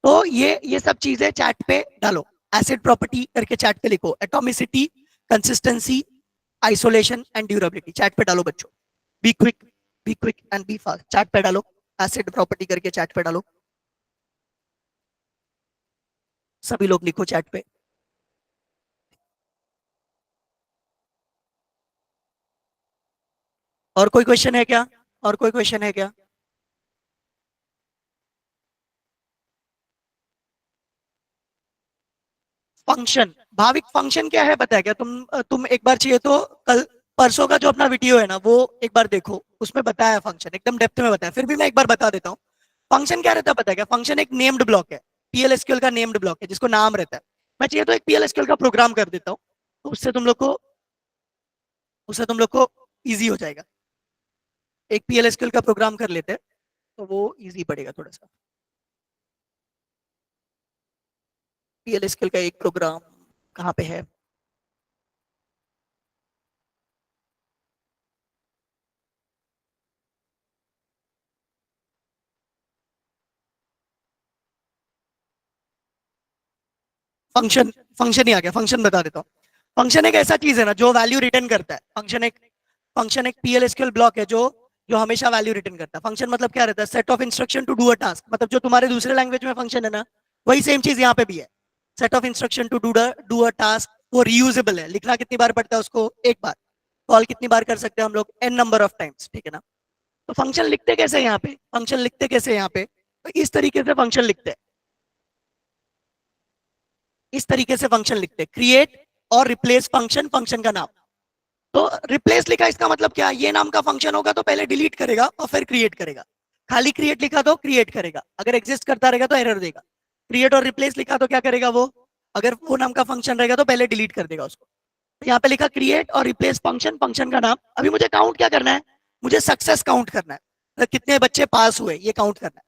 तो ये सब चीजें चैट पे डालो। एसिड प्रॉपर्टी करके चैट पे लिखो, atomicity, consistency, isolation and durability. Chat पे डालो बच्चों। Be quick and be fast. Chat पे डालो, एसिड प्रॉपर्टी करके चैट पे डालो। सभी लोग लिखो चैट पे। और कोई क्वेश्चन है क्या? और कोई क्वेश्चन है क्या? फंक्शन। भाविक फंक्शन क्या है पता है क्या? तुम एक बार चाहिए तो कल परसों का जो अपना वीडियो है ना वो एक बार देखो, उसमें बताया फंक्शन, एकदम डेप्थ में बताया। फिर भी मैं एक बार बता देता हूँ फंक्शन क्या रहता है पता है क्या? फंक्शन एक नेम्ड ब्लॉक है, पीएलएसक्यूएल का नेम्ड ब्लॉक है जिसको नाम रहता है। मैं चाहिए तो एक पीएलएसक्यूएल का प्रोग्राम कर देता हूँ, तो उससे तुम लोग को इजी हो जाएगा। एक पीएलएसक्यूएल का प्रोग्राम कर लेते हैं तो वो इजी पड़ेगा थोड़ा सा। पीएलएसक्यूएल का एक प्रोग्राम कहाँ पे है? फंक्शन। फंक्शन ही आ गया, फंक्शन बता देता हूँ। फंक्शन एक ऐसा चीज है ना जो वैल्यू रिटर्न करता है। फंक्शन एक पीएलएसक्यूएल ब्लॉक है जो जो हमेशा वैल्यू रिटर्न करता है। फंक्शन मतलब क्या रहता है? Set of instruction to do a task. मतलब जो तुम्हारे दूसरे लैंग्वेज में फंक्शन है ना, वही सेम चीज यहाँ पे भी है। Set of instruction to do a task. वो रीयूजेबल है, लिखना कितनी बार पड़ता है उसको? एक बार। कॉल कितनी बार कर सकते हैं हम लोग? n नंबर ऑफ टाइम्स, ठीक है ना? तो फंक्शन लिखते कैसे यहाँ पे? फंक्शन लिखते कैसे यहाँ पे? तो इस तरीके से फंक्शन लिखते हैं, इस तरीके से फंक्शन लिखते हैं, क्रिएट और रिप्लेस फंक्शन, फंक्शन का नाम। तो रिप्लेस लिखा, इसका मतलब क्या? ये नाम का फंक्शन होगा तो पहले डिलीट करेगा और फिर क्रिएट करेगा। खाली क्रिएट लिखा तो क्रिएट करेगा, अगर एग्जिस्ट करता रहेगा तो एरर देगा। क्रिएट और रिप्लेस लिखा तो क्या करेगा वो? अगर वो नाम का फंक्शन रहेगा तो पहले डिलीट कर देगा उसको। तो यहाँ पे लिखा क्रिएट और रिप्लेस फंक्शन, फंक्शन का नाम। अभी मुझे काउंट क्या करना है? मुझे सक्सेस काउंट करना है, मतलब कितने बच्चे पास हुए ये काउंट करना है।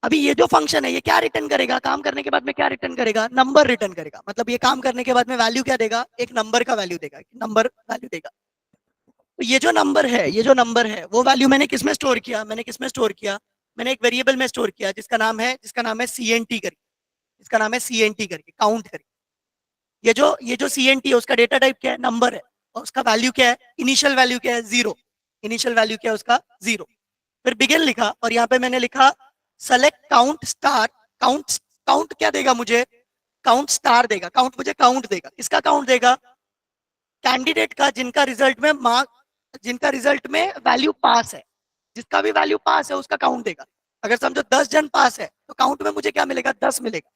अभी ये जो फंक्शन है ये क्या रिटर्न करेगा, काम करने के बाद में क्या रिटर्न करेगा, नंबर रिटर्न करेगा। मतलब ये काम करने के बाद में वैल्यू क्या देगा, एक नंबर का वैल्यू देगा, नंबर वैल्यू देगा। तो ये जो नंबर है, ये जो नंबर है वो वैल्यू मैंने किसमें स्टोर किया, मैंने किसमें स्टोर किया, मैंने एक वेरिएबल में स्टोर किया जिसका नाम है सीएनटी करके, इसका नाम है सीएनटी करके, काउंट करके। ये जो सीएनटी है उसका डेटा टाइप क्या है, नंबर है, और उसका वैल्यू क्या है, इनिशियल वैल्यू क्या है, 0। इनिशियल वैल्यू क्या है उसका, 0। फिर बिगिन लिखा और यहाँ पे मैंने लिखा select count star. Count, count क्या देगा मुझे, काउंट स्टार देगा। काउंट मुझे काउंट देगा, किसका काउंट देगा, कैंडिडेट का जिनका रिजल्ट में वैल्यू पास है, जिसका भी वैल्यू पास है उसका काउंट देगा। अगर समझो 10 जन पास है तो काउंट में मुझे क्या मिलेगा, 10 मिलेगा।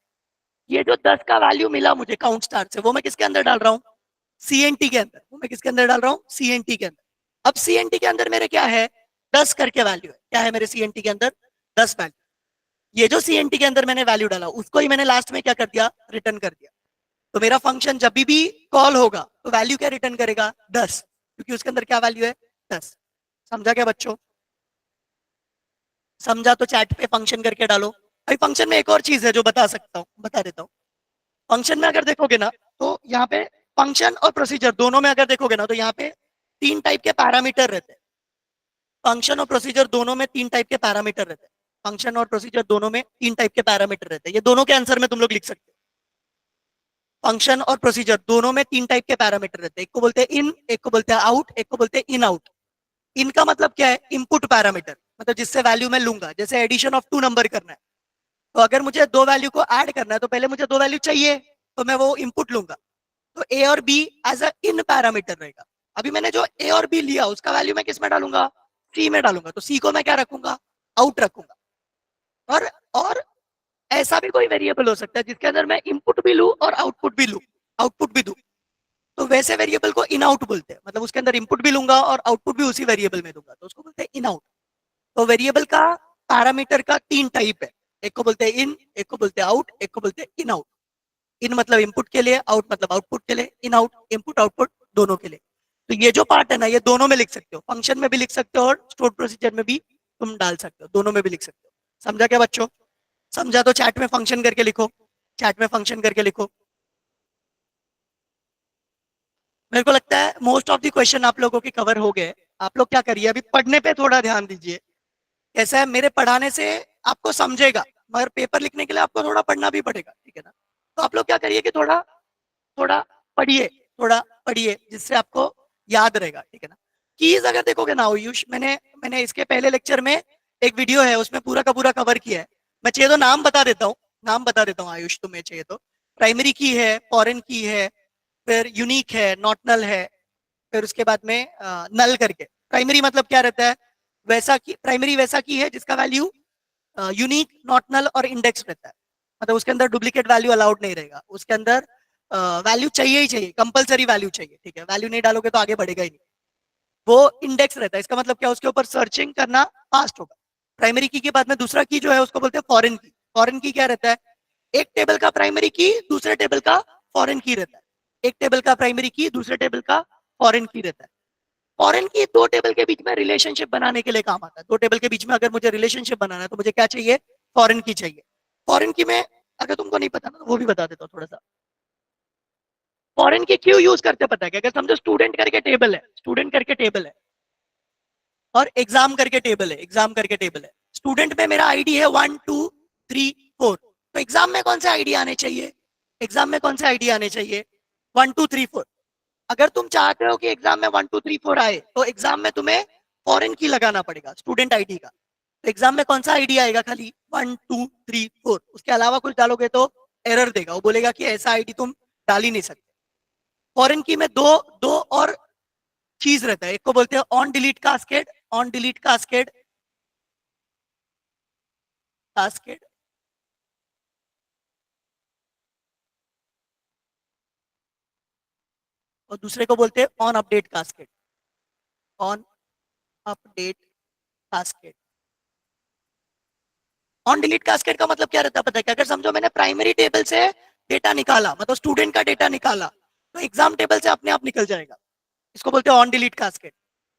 ये जो 10 का वैल्यू मिला मुझे काउंट स्टार से, वो मैं किसके अंदर डाल रहा हूँ, सीएनटी के अंदर। वो मैं किसके अंदर डाल रहा हूँ, सीएनटी के अंदर। अब सीएनटी के अंदर मेरे क्या है, 10 करके वैल्यू है। क्या है मेरे सीएनटी के अंदर, 10 वैल्यू। ये जो सीएनटी के अंदर मैंने वैल्यू डाला उसको ही मैंने लास्ट में क्या कर दिया, रिटर्न कर दिया। तो मेरा फंक्शन जब भी कॉल होगा तो वैल्यू क्या रिटर्न करेगा, 10, क्योंकि उसके अंदर क्या वैल्यू है, 10। समझा क्या बच्चों, समझा तो चैट पे फंक्शन करके डालो। भाई फंक्शन में एक और चीज है जो बता सकता हूँ, बता देता हूँ। फंक्शन में अगर देखोगे ना तो यहाँ पे फंक्शन और प्रोसीजर दोनों में अगर देखोगे ना तो यहाँ पे 3 टाइप के पैरामीटर रहते हैं। फंक्शन और प्रोसीजर दोनों में 3 टाइप के पैरामीटर रहते हैं। फंक्शन और प्रोसीजर दोनों में 3 टाइप के पैरामीटर रहते हैं। ये दोनों के आंसर में तुम लोग लिख सकते हो। फंक्शन और प्रोसीजर दोनों में 3 टाइप के पैरामीटर रहते हैं। एक को बोलते हैं इन, एक को बोलते हैं आउट, एक को बोलते हैं इन आउट। इनका मतलब क्या है, इनपुट पैरामीटर, मतलब जिससे वैल्यू मैं लूंगा। जैसे एडिशन ऑफ 2 नंबर करना है तो अगर मुझे 2 वैल्यू को ऐड करना है तो पहले मुझे 2 वैल्यू चाहिए तो मैं वो इनपुट लूंगा। तो ए और B as a in parameter रहेगा। अभी मैंने जो ए और बी लिया उसका वैल्यू मैं किस में डालूंगा, सी में डालूंगा। तो सी को मैं क्या रखूंगा, आउट रखूंगा। और ऐसा भी कोई वेरिएबल हो सकता है जिसके अंदर मैं इनपुट भी लूं और आउटपुट भी लूं, आउटपुट भी दूं। तो वैसे वेरिएबल को इन आउट बोलते हैं। मतलब उसके अंदर इनपुट भी लूंगा और आउटपुट भी उसी वेरिएबल में दूंगा, तो उसको बोलते हैं इन आउट। तो वेरिएबल का पैरामीटर का 3 टाइप है। एक को बोलते हैं इन, एक को बोलते हैं आउट, एक को बोलते हैं इन आउट। इन मतलब इनपुट के लिए, आउट मतलब आउटपुट के लिए, इन आउट इनपुट आउटपुट दोनों के लिए। तो ये जो पार्ट है ना ये दोनों में लिख सकते हो, फंक्शन में भी लिख सकते हो और स्टोर प्रोसीजर में भी तुम डाल सकते हो, दोनों में भी लिख सकते हो। समझा क्या बच्चों, समझा तो चैट में फंक्शन करके लिखो, चैट में फंक्शन करके लिखो। मेरे को लगता है मोस्ट ऑफ द क्वेश्चन आप लोगों के कवर हो गए। आप लोग क्या करिए, अभी पढ़ने पे थोड़ा ध्यान दीजिए। कैसा है, मेरे पढ़ाने से आपको समझेगा, मगर पेपर लिखने के लिए आपको थोड़ा पढ़ना भी पड़ेगा, ठीक है ना। तो आप लोग क्या करिए कि थोड़ा थोड़ा पढ़िए, थोड़ा पढ़िए जिससे आपको याद रहेगा, ठीक है ना। कीज अगर देखोगे ना आयुष, मैंने इसके पहले लेक्चर में एक वीडियो है उसमें पूरा का पूरा कवर किया है। मैं चाहिए तो नाम बता देता हूँ, नाम बता देता हूँ आयुष, तुम्हें चाहिए तो। प्राइमरी की है, फॉरेन की है, फिर यूनिक है, नॉट नल है, फिर उसके बाद में नल करके। प्राइमरी मतलब क्या रहता है, वैसा की प्राइमरी वैसा की है जिसका वैल्यू यूनिक, नॉट नल और इंडेक्स रहता है। मतलब उसके अंदर डुप्लीकेट वैल्यू अलाउड नहीं रहेगा, उसके अंदर वैल्यू चाहिए ही चाहिए, कंपलसरी वैल्यू चाहिए, ठीक है। वैल्यू नहीं डालोगे तो आगे बढ़ेगा ही नहीं। वो इंडेक्स रहता है, इसका मतलब क्या, उसके ऊपर सर्चिंग करना फास्ट होगा। प्राइमरी की के बाद में दूसरा की जो है उसको बोलते हैं फॉरेन की। फॉरेन की क्या रहता है, एक टेबल का प्राइमरी की दूसरे टेबल का फॉरेन की रहता है। एक टेबल का प्राइमरी की दूसरे टेबल का फॉरेन की रहता है। फॉरेन की 2 टेबल के बीच में रिलेशनशिप बनाने के लिए काम आता है। 2 टेबल के बीच में अगर मुझे रिलेशनशिप बनाना है तो मुझे क्या चाहिए, फॉरेन की चाहिए। फॉरेन की में अगर तुमको नहीं पता ना तो वो भी बता देता हूँ थोड़ा सा। फॉरेन की क्यों यूज करते पता है क्या, अगर समझो स्टूडेंट करके टेबल है, स्टूडेंट करके टेबल है और एग्जाम करके टेबल है, एग्जाम करके टेबल है। स्टूडेंट में मेरा आईडी है 1 2 3 4, तो एग्जाम में कौन से आईडी आने चाहिए, एग्जाम में कौन से आईडी आने चाहिए, 1 2 3 4। अगर तुम चाहते हो कि एग्जाम में 1 2 3 4 आए तो एग्जाम में तुम्हें फॉरेन की लगाना पड़ेगा, स्टूडेंट आईडी का। तो एग्जाम में कौन सा आईडी आएगा, खाली 1 2 3 4। उसके अलावा कुछ डालोगे तो एरर देगा, वो बोलेगा कि ऐसा आईडी तुम डाल ही नहीं सकते। फॉरेन की में दो दो और चीज रहता है, एक को बोलते हैं on delete cascade, on delete cascade, cascade, और दूसरे को बोलते हैं on update cascade, on update cascade. On delete cascade का मतलब क्या रहता है पता है क्या, अगर समझो मैंने प्राइमरी टेबल से डेटा निकाला, मतलब स्टूडेंट का डेटा निकाला, तो एग्जाम टेबल से अपने आप निकल जाएगा। इसको बोलते हैं on delete cascade.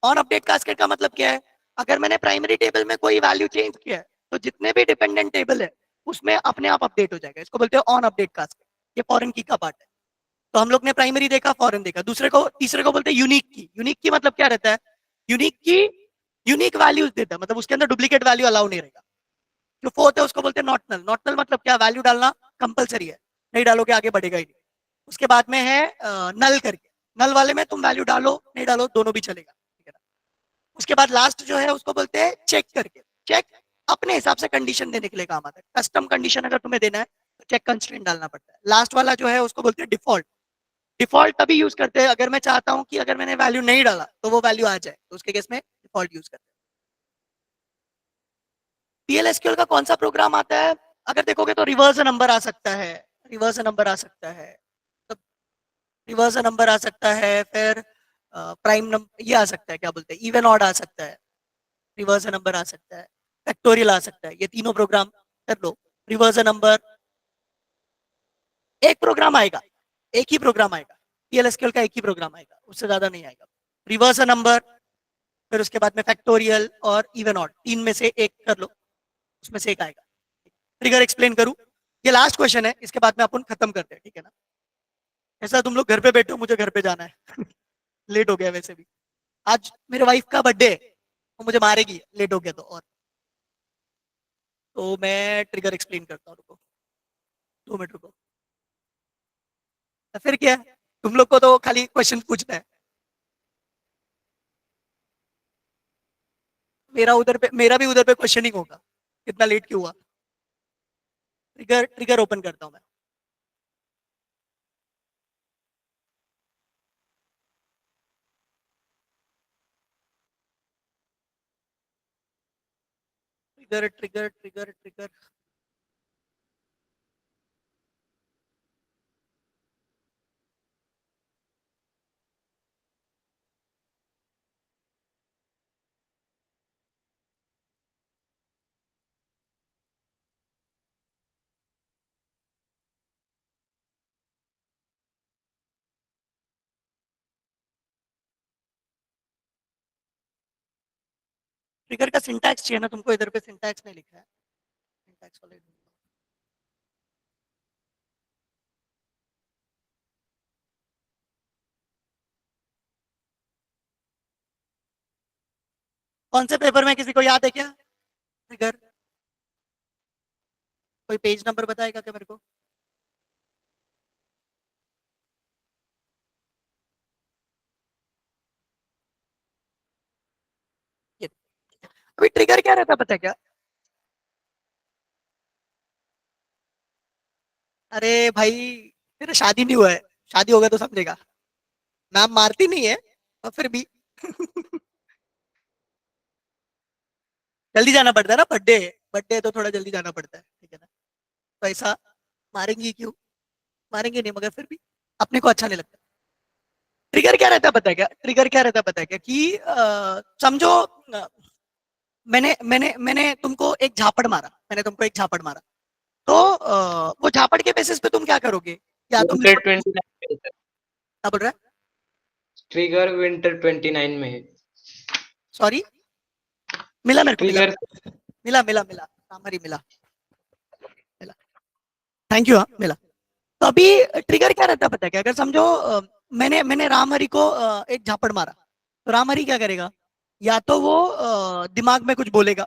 On update cascade का मतलब क्या है, अगर मैंने प्राइमरी टेबल में कोई वैल्यू चेंज किया है तो जितने भी डिपेंडेंट टेबल है उसमें अपने आप अपडेट हो जाएगा। इसको बोलते हैं ऑन अपडेट कास्ट। ये फॉरेन की का पार्ट है। तो हम लोग ने प्राइमरी देखा, फॉरेन देखा। तीसरे को बोलते हैं यूनिक की। यूनिक की मतलब क्या रहता है? यूनिक की यूनिक वैल्यूज देता है, मतलब उसके अंदर डुप्लीकेट वैल्यू अलाउ नहीं रहेगा। जो फोर्थ है उसको बोलते हैं नॉट नल। नॉट नल मतलब क्या? वैल्यू डालना कंपलसरी है, नहीं डालोगे आगे बढ़ेगा ही नहीं। उसके बाद में है नल करके। नल वाले में तुम वैल्यू डालो नहीं डालो दोनों भी चलेगा, ठीक है ना। उसके बाद लास्ट जो है उसको बोलते हैं चेक करके। चेक अपने हिसाब से कंडीशन देने के लिए काम आता है। कस्टम कंडीशन अगर तुम्हें देना है तो चेक कंस्ट्रेंट डालना पड़ता है। लास्ट वाला जो है उसको बोलते हैं डिफॉल्ट। डिफॉल्ट तभी यूज करते हैं अगर मैं चाहता हूं कि अगर मैंने वैल्यू नहीं डाला तो वो वैल्यू आ जाए, तो उसके केस में डिफॉल्ट यूज करते हैं। पीएलएसक्यूएल का कौन सा प्रोग्राम आता है? अगर देखोगे तो रिवर्स नंबर आ सकता है, रिवर्स नंबर आ सकता है, तो रिवर्स नंबर आ सकता है, फिर प्राइम नंबर ये आ सकता है, क्या बोलते हैं, इवन ऑड आ सकता है, रिवर्स नंबर आ सकता है, फैक्टोरियल आ सकता है। ये तीनों प्रोग्राम कर लो। रिवर्स नंबर एक प्रोग्राम आएगा, एक ही प्रोग्राम आएगा। पीएलएसक्यूएल का एक ही प्रोग्राम आएगा, उससे ज्यादा नहीं आएगा। रिवर्स नंबर, फिर उसके बाद में फैक्टोरियल और इवन ऑड, तीन में से एक कर लो, उसमें से एक आएगा। ट्रिगर एक्सप्लेन करूं? ये लास्ट क्वेश्चन है, इसके बाद में अपन खत्म करते हैं, ठीक है ना। ऐसा तुम लोग घर पे बैठो, मुझे घर पे जाना है लेट हो गया वैसे भी। आज मेरे वाइफ का बर्थडे है, वो मुझे मारेगी लेट हो गया तो। और तो मैं ट्रिगर एक्सप्लेन करता हूँ, रुको 2 मिनट रुको। तो फिर क्या है, तुम लोग को तो खाली क्वेश्चन पूछना है। मेरा भी उधर पे क्वेश्चनिंग होगा, कितना लेट क्यों हुआ। ट्रिगर ट्रिगर ओपन करता हूँ मैं। Trigger trigger trigger trigger trigger का सिंटैक्स चाहिए ना तुमको? इधर पे सिंटैक्स नहीं लिखा है, सिंटैक्स वाले कौन से पेपर में, किसी को याद है क्या? ट्रिगर कोई पेज नंबर बताएगा क्या मेरे को? ये अभी ट्रिगर क्या रहता है पता है क्या? अरे भाई, तेरा शादी नहीं हुआ है, शादी होगा तो समझेगा। मैम मारती नहीं है और फिर भी जल्दी जाना पड़ता है ना, बर्थडे बर्थडे तो थोड़ा जल्दी जाना पड़ता है, ठीक है ना। तो ऐसा मारेंगे क्यों? मारेंगे नहीं, मगर फिर भी अपने को अच्छा नहीं लगता। ट्रिगर क्या रहता है पता है क्या? ट्रिगर क्या रहता है पता है क्या कि समझो मैंने मैंने मैंने तुमको एक झापड़ मारा, मैंने तुमको एक झापड़ मारा। तो वो झापड़ के बेसिस पे तुम क्या करोगे? या तुम विंटर इसको 29 में क्या बोल रहा है? ट्रिगर विंटर 29 में है। सॉरी, मिला मेरे को, मिला ट्रिगर मिला मिला मिला सामरी मिला मिला। थैंक यू, हाँ मिला। तो अभी ट्रिगर क्या रहता है पता है क्या? अगर समझो मैंने मैंने राम हरि को एक झापड़ मारा, तो राम हरि क्या करेगा? या तो वो दिमाग में कुछ बोलेगा,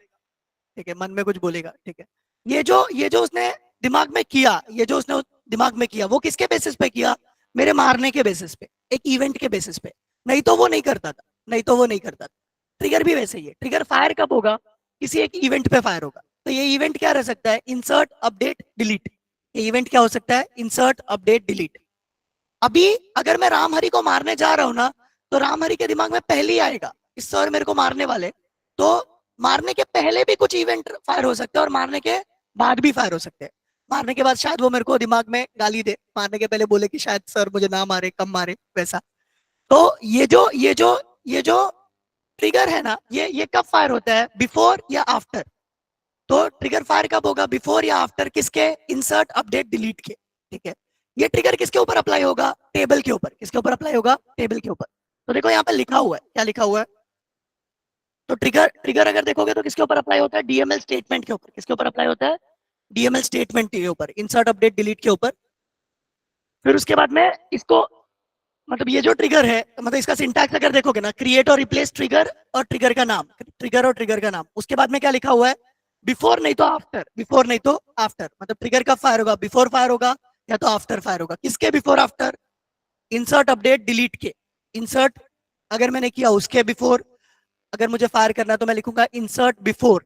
ठीक है, मन में कुछ बोलेगा, ठीक है। ये जो उसने दिमाग में किया, ये जो उसने दिमाग में किया, वो किसके बेसिस पे किया? मेरे मारने के बेसिस पे, एक इवेंट के बेसिस पे। नहीं तो वो नहीं करता था, नहीं तो वो नहीं करता था। ट्रिगर भी वैसे ही है। ट्रिगर फायर कब होगा? किसी एक इवेंट पे फायर होगा। तो ये इवेंट क्या रह सकता है? Insert update delete. ये इवेंट क्या हो सकता है? Insert update delete. अभी अगर मैं राम हरि को मारने जा रहा हूं ना, तो राम हरि के दिमाग में पहले ही आएगा कि सर मेरे को मारने वाले। तो मारने के पहले भी कुछ इवेंट फायर हो सकते हैं और मारने के बाद भी फायर हो सकते हैं। मारने के बाद शायद वो मेरे को दिमाग में गाली दे, मारने के पहले बोले कि शायद सर मुझे ना मारे, कम मारे, वैसा। तो ये जो ट्रिगर है ना, ये कब फायर होता है? बिफोर या आफ्टर? तो ट्रिगर फायर कब होगा? बिफोर या आफ्टर किसके? इंसर्ट अपडेट डिलीट के, ठीक है। ये ट्रिगर किसके ऊपर अप्लाई होगा? टेबल के ऊपर। किसके ऊपर अप्लाई होगा? टेबल के ऊपर। तो देखो यहाँ पे लिखा हुआ है, क्या लिखा हुआ है? तो ट्रिगर ट्रिगर अगर देखोगे तो किसके ऊपर अप्लाई होता है, डीएमएल स्टेटमेंट के ऊपर। किसके ऊपर अप्लाई होता है, डीएमएल स्टेटमेंट के ऊपर, इंसर्ट अपडेट डिलीट के ऊपर। फिर उसके बाद में इसको, मतलब ये जो ट्रिगर है, मतलब इसका सिंटैक्स अगर देखोगे ना, क्रिएट और रिप्लेस ट्रिगर और ट्रिगर का नाम, ट्रिगर और ट्रिगर का नाम। उसके बाद में क्या लिखा हुआ है, बिफोर नहीं तो आफ्टर, बिफोर नहीं तो आफ्टर। मतलब ट्रिगर कब फायर होगा, बिफोर फायर होगा या तो आफ्टर फायर होगा। किसके before after, insert update delete के। इंसर्ट अगर मैंने किया उसके बिफोर, अगर मुझे फायर करना है तो मैं लिखूंगा इंसर्ट बिफोर।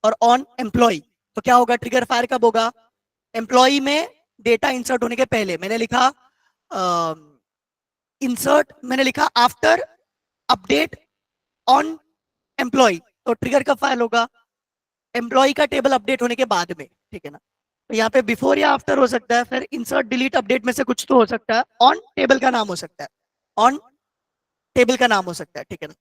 और ऑन एम्प्लॉय, तो क्या होगा, ट्रिगर फायर कब होगा, एम्प्लॉय में डेटा इंसर्ट होने के पहले। मैंने लिखा इंसर्ट, मैंने लिखा आफ्टर अपडेट ऑन एम्प्लॉय, तो ट्रिगर कब फाइल होगा, एम्प्लॉय का टेबल अपडेट होने के बाद में, ठीक है ना। तो यहाँ पे बिफोर या आफ्टर हो सकता है, फिर इंसर्ट डिलीट अपडेट में से कुछ तो हो सकता है, ऑन टेबल का नाम हो सकता है, ऑन टेबल का नाम हो सकता है, ठीक है ना।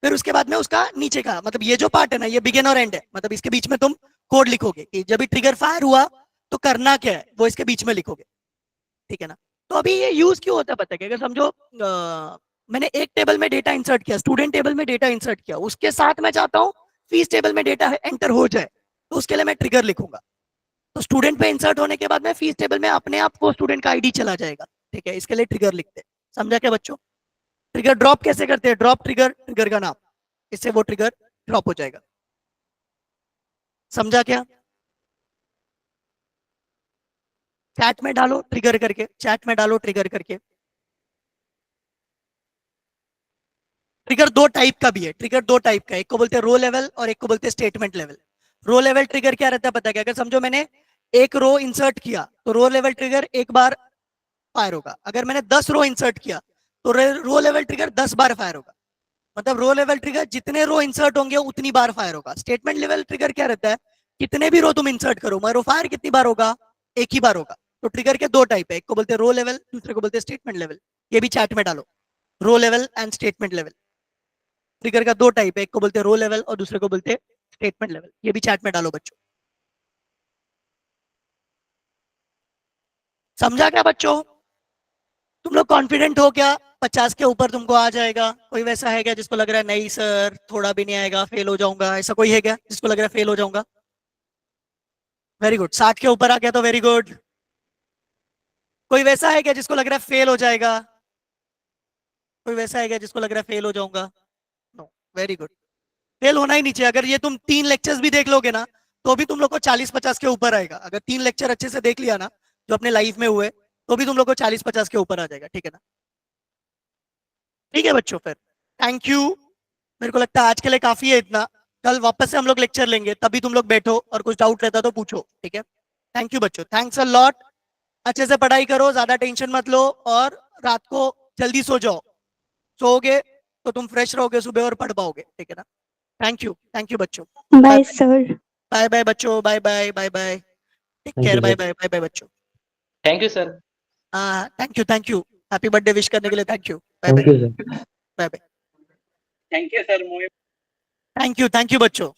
फिर उसके बाद में उसका नीचे का, मतलब ये जो पार्ट है ना, ये बिगिन और एंड है, मतलब इसके बीच में तुम कोड लिखोगे कि जब भी ट्रिगर फायर हुआ तो करना क्या है, वो इसके बीच में लिखोगे, ठीक है ना। तो अभी ये यूज क्यों होता है पता है क्या, अगर समझो मैंने एक टेबल में डेटा इंसर्ट किया, स्टूडेंट टेबल में डेटा इंसर्ट किया, उसके साथ मैं चाहता हूँ फीस टेबल में डेटा एंटर हो जाए, तो उसके लिए मैं ट्रिगर लिखूंगा। तो स्टूडेंट पे इंसर्ट होने के बाद में फीस टेबल में अपने आप को स्टूडेंट का आईडी चला जाएगा, ठीक है, इसके लिए ट्रिगर लिखते हैं। समझा क्या बच्चों। ट्रिगर ड्रॉप कैसे करते हैं, ड्रॉप ट्रिगर, ट्रिगर का नाम, इससे वो ट्रिगर ड्रॉप हो जाएगा। समझा क्या, चैट में डालो ट्रिगर करके, चैट में डालो ट्रिगर करके। ट्रिगर दो टाइप का भी है, ट्रिगर दो टाइप का है, एक को बोलते हैं रो लेवल और एक को बोलते हैं स्टेटमेंट लेवल। रो लेवल ट्रिगर क्या रहता है पता है क्या, अगर समझो मैंने एक रो इंसर्ट किया तो रो लेवल ट्रिगर एक बार फायर होगा। अगर मैंने 10 रो इंसर्ट किया तो रो लेवल ट्रिगर 10 बार फायर होगा। मतलब रो लेवल ट्रिगर जितने रो इंसर्ट होंगे उतनी बार फायर होगा। स्टेटमेंट लेवल ट्रिगर क्या रहता है, कितने भी रो तुम इंसर्ट करो मगर फायर कितनी बार होगा, एक ही बार होगा। तो ट्रिगर के दो टाइप है, एक को बोलते हैं रो लेवल, दूसरे को बोलते हैं स्टेटमेंट लेवल। ये भी चैट में डालो, row level and statement level. Trigger का दो टाइप है, एक को बोलते हैं रो लेवल और दूसरे को बोलते हैं स्टेटमेंट लेवल। ये भी चैट में डालो बच्चों। समझा क्या बच्चों, तुम लोग कॉन्फिडेंट हो क्या, 50 के ऊपर तुमको आ जाएगा। कोई वैसा है क्या जिसको लग रहा है नहीं सर थोड़ा भी नहीं आएगा, फेल हो जाऊंगा, ऐसा कोई है क्या जिसको लग रहा है फेल हो जाऊंगा। वेरी गुड, 60 के ऊपर आ गया तो वेरी गुड। कोई वैसा है क्या जिसको लग रहा है फेल हो जाएगा, कोई वैसा है क्या जिसको लग रहा है फेल हो जाऊंगा, नो, वेरी गुड। फेल होना ही नहीं चाहिए। अगर ये तुम 3 लेक्चर्स भी देख लोगे ना तो भी तुम लोग को 40-50 के ऊपर आएगा। अगर 3 लेक्चर अच्छे से देख लिया ना जो अपने लाइफ में हुए, तो भी तुम लोग को 40-50 के ऊपर आ जाएगा, ठीक है ना। ठीक है बच्चों, फिर थैंक यू। मेरे को लगता है आज के लिए काफी है इतना। कल वापस से हम लोग लेक्चर लेंगे, तभी तुम लोग बैठो और कुछ डाउट रहता तो पूछो, ठीक है। थैंक यू बच्चों, थैंक्स अ लॉट। अच्छे से पढ़ाई करो, ज्यादा टेंशन मत लो और रात को जल्दी सो जाओ। सोओगे तो तुम फ्रेश रहोगे सुबह और पढ़ पाओगे, ठीक है ना। थैंक यू बच्चों। Bye sir. बाय बाय बच्चों, bye bye bye bye, take Thank care, you, bye sir. Bye bye bye बच्चों। Thank you sir. Thank you, happy birthday wish करने के लिए thank you, bye Thank bye you, sir. Bye bye. Thank you sir. Thank you बच्चों।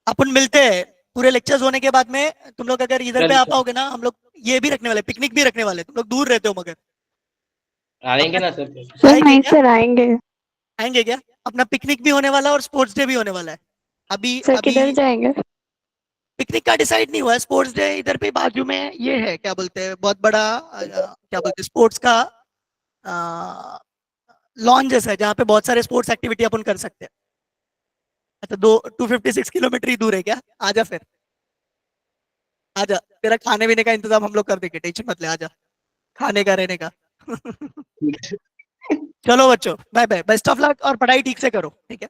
अपन मिलते हैं पूरे lectures होने के बाद में। तुम लोग अगर इधर पे आ पाओगे ना, हम लोग ये भी रखने वाले, पिकनिक भी रखने वाले। तुम लोग दूर रहते हो मगर आएंगे ना सर। सर आएंगे नहीं क्या, सर आएंगे। आएंगे क्या। अपना पिकनिक भी होने वाला है और स्पोर्ट्स डे भी होने वाला है। अभी सर अभी किधर जाएंगे? पिकनिक का डिसाइड नहीं हुआ है। स्पोर्ट्स डे इधर पे बाजू में ये है, क्या बोलते हैं, बहुत बड़ा क्या बोलते हैं स्पोर्ट्स का लॉन जैसा है, जहाँ पे बहुत सारे स्पोर्ट्स एक्टिविटी अपन कर सकते हैं। अच्छा, 256 किलोमीटर ही दूर है क्या, आजा फिर, आजा। तेरा खाने पीने का इंतजाम हम लोग कर देंगे, टेंशन मत ले, आजा, खाने का रहने का। चलो बच्चों, bye bye, best of luck और पढ़ाई ठीक से करो, ठीक है।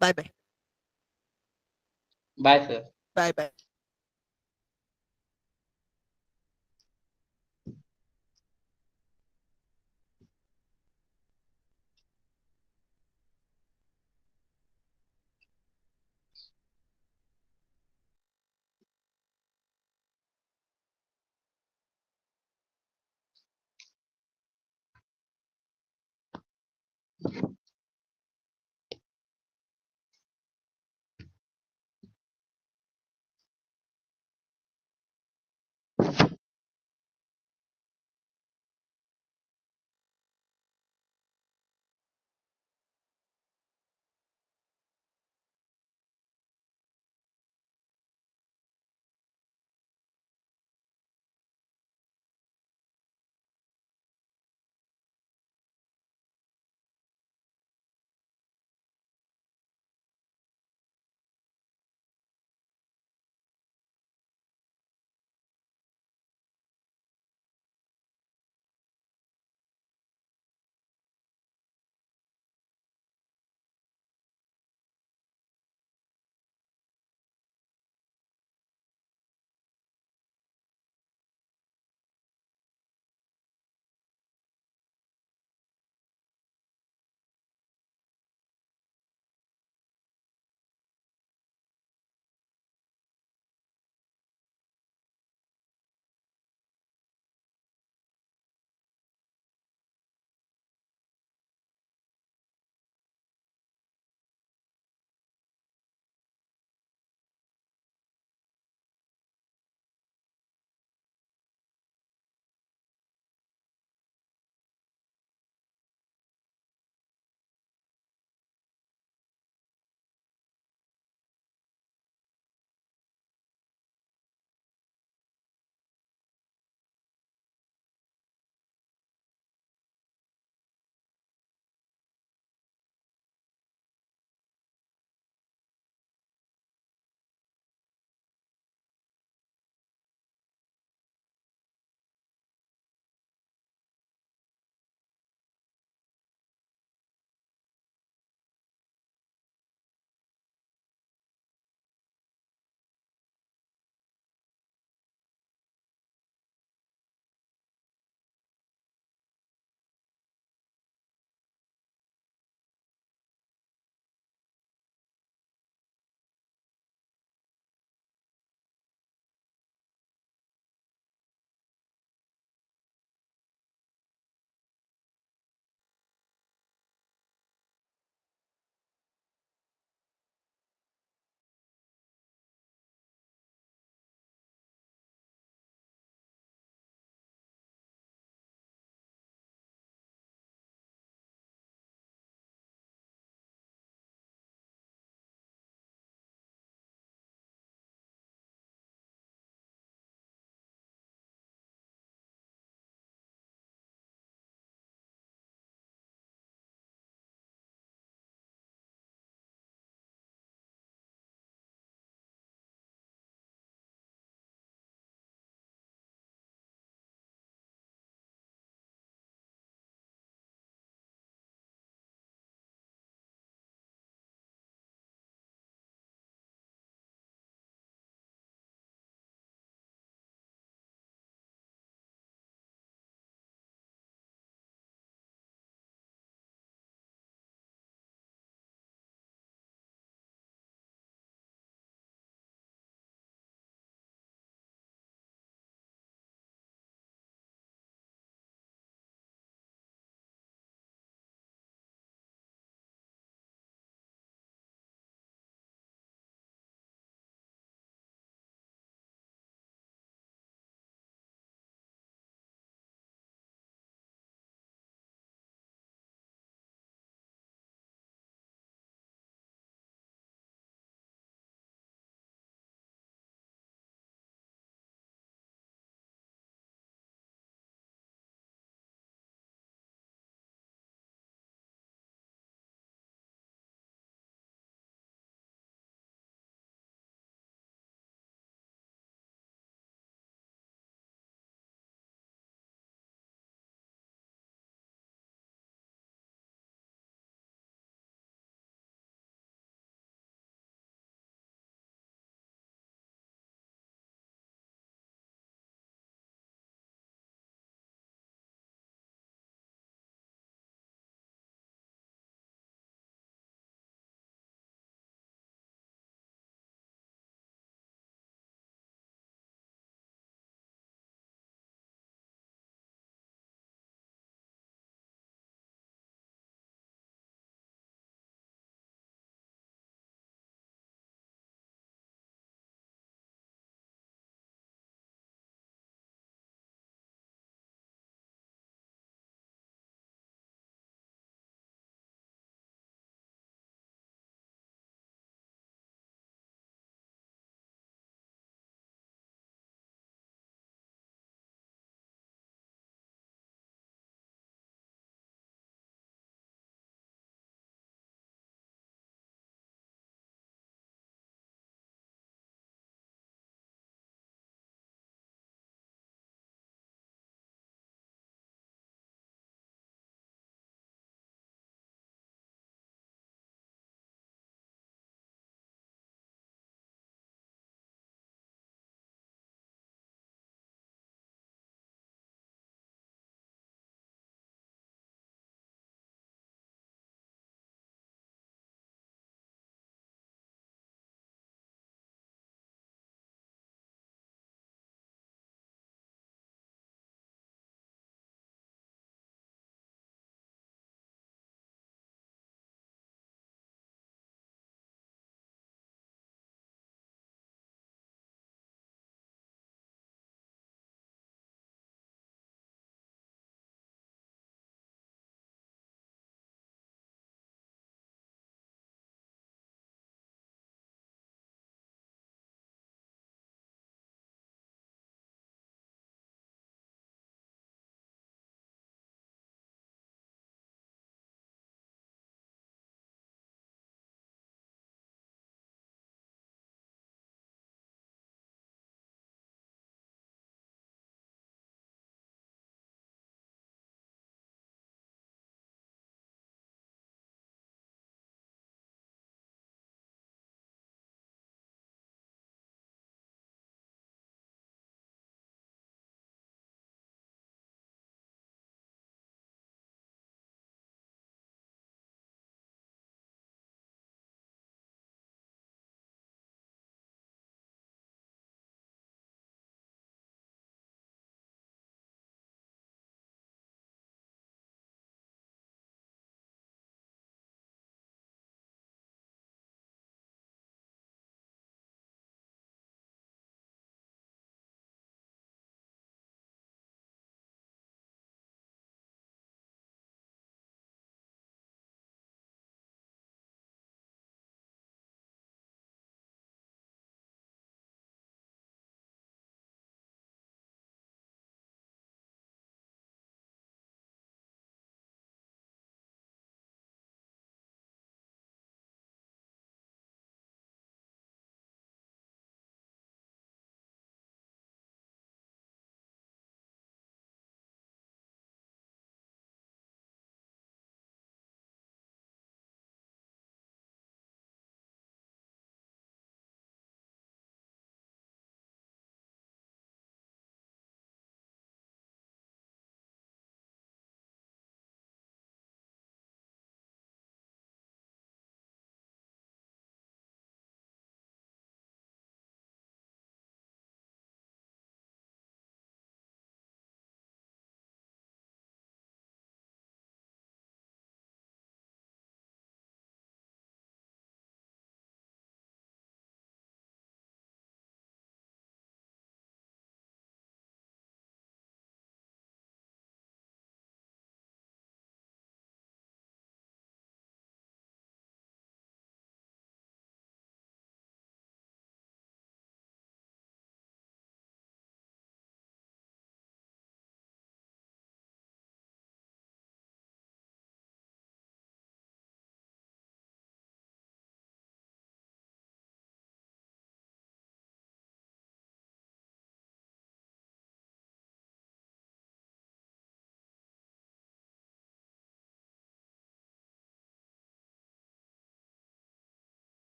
Bye bye bye sir. Bye bye.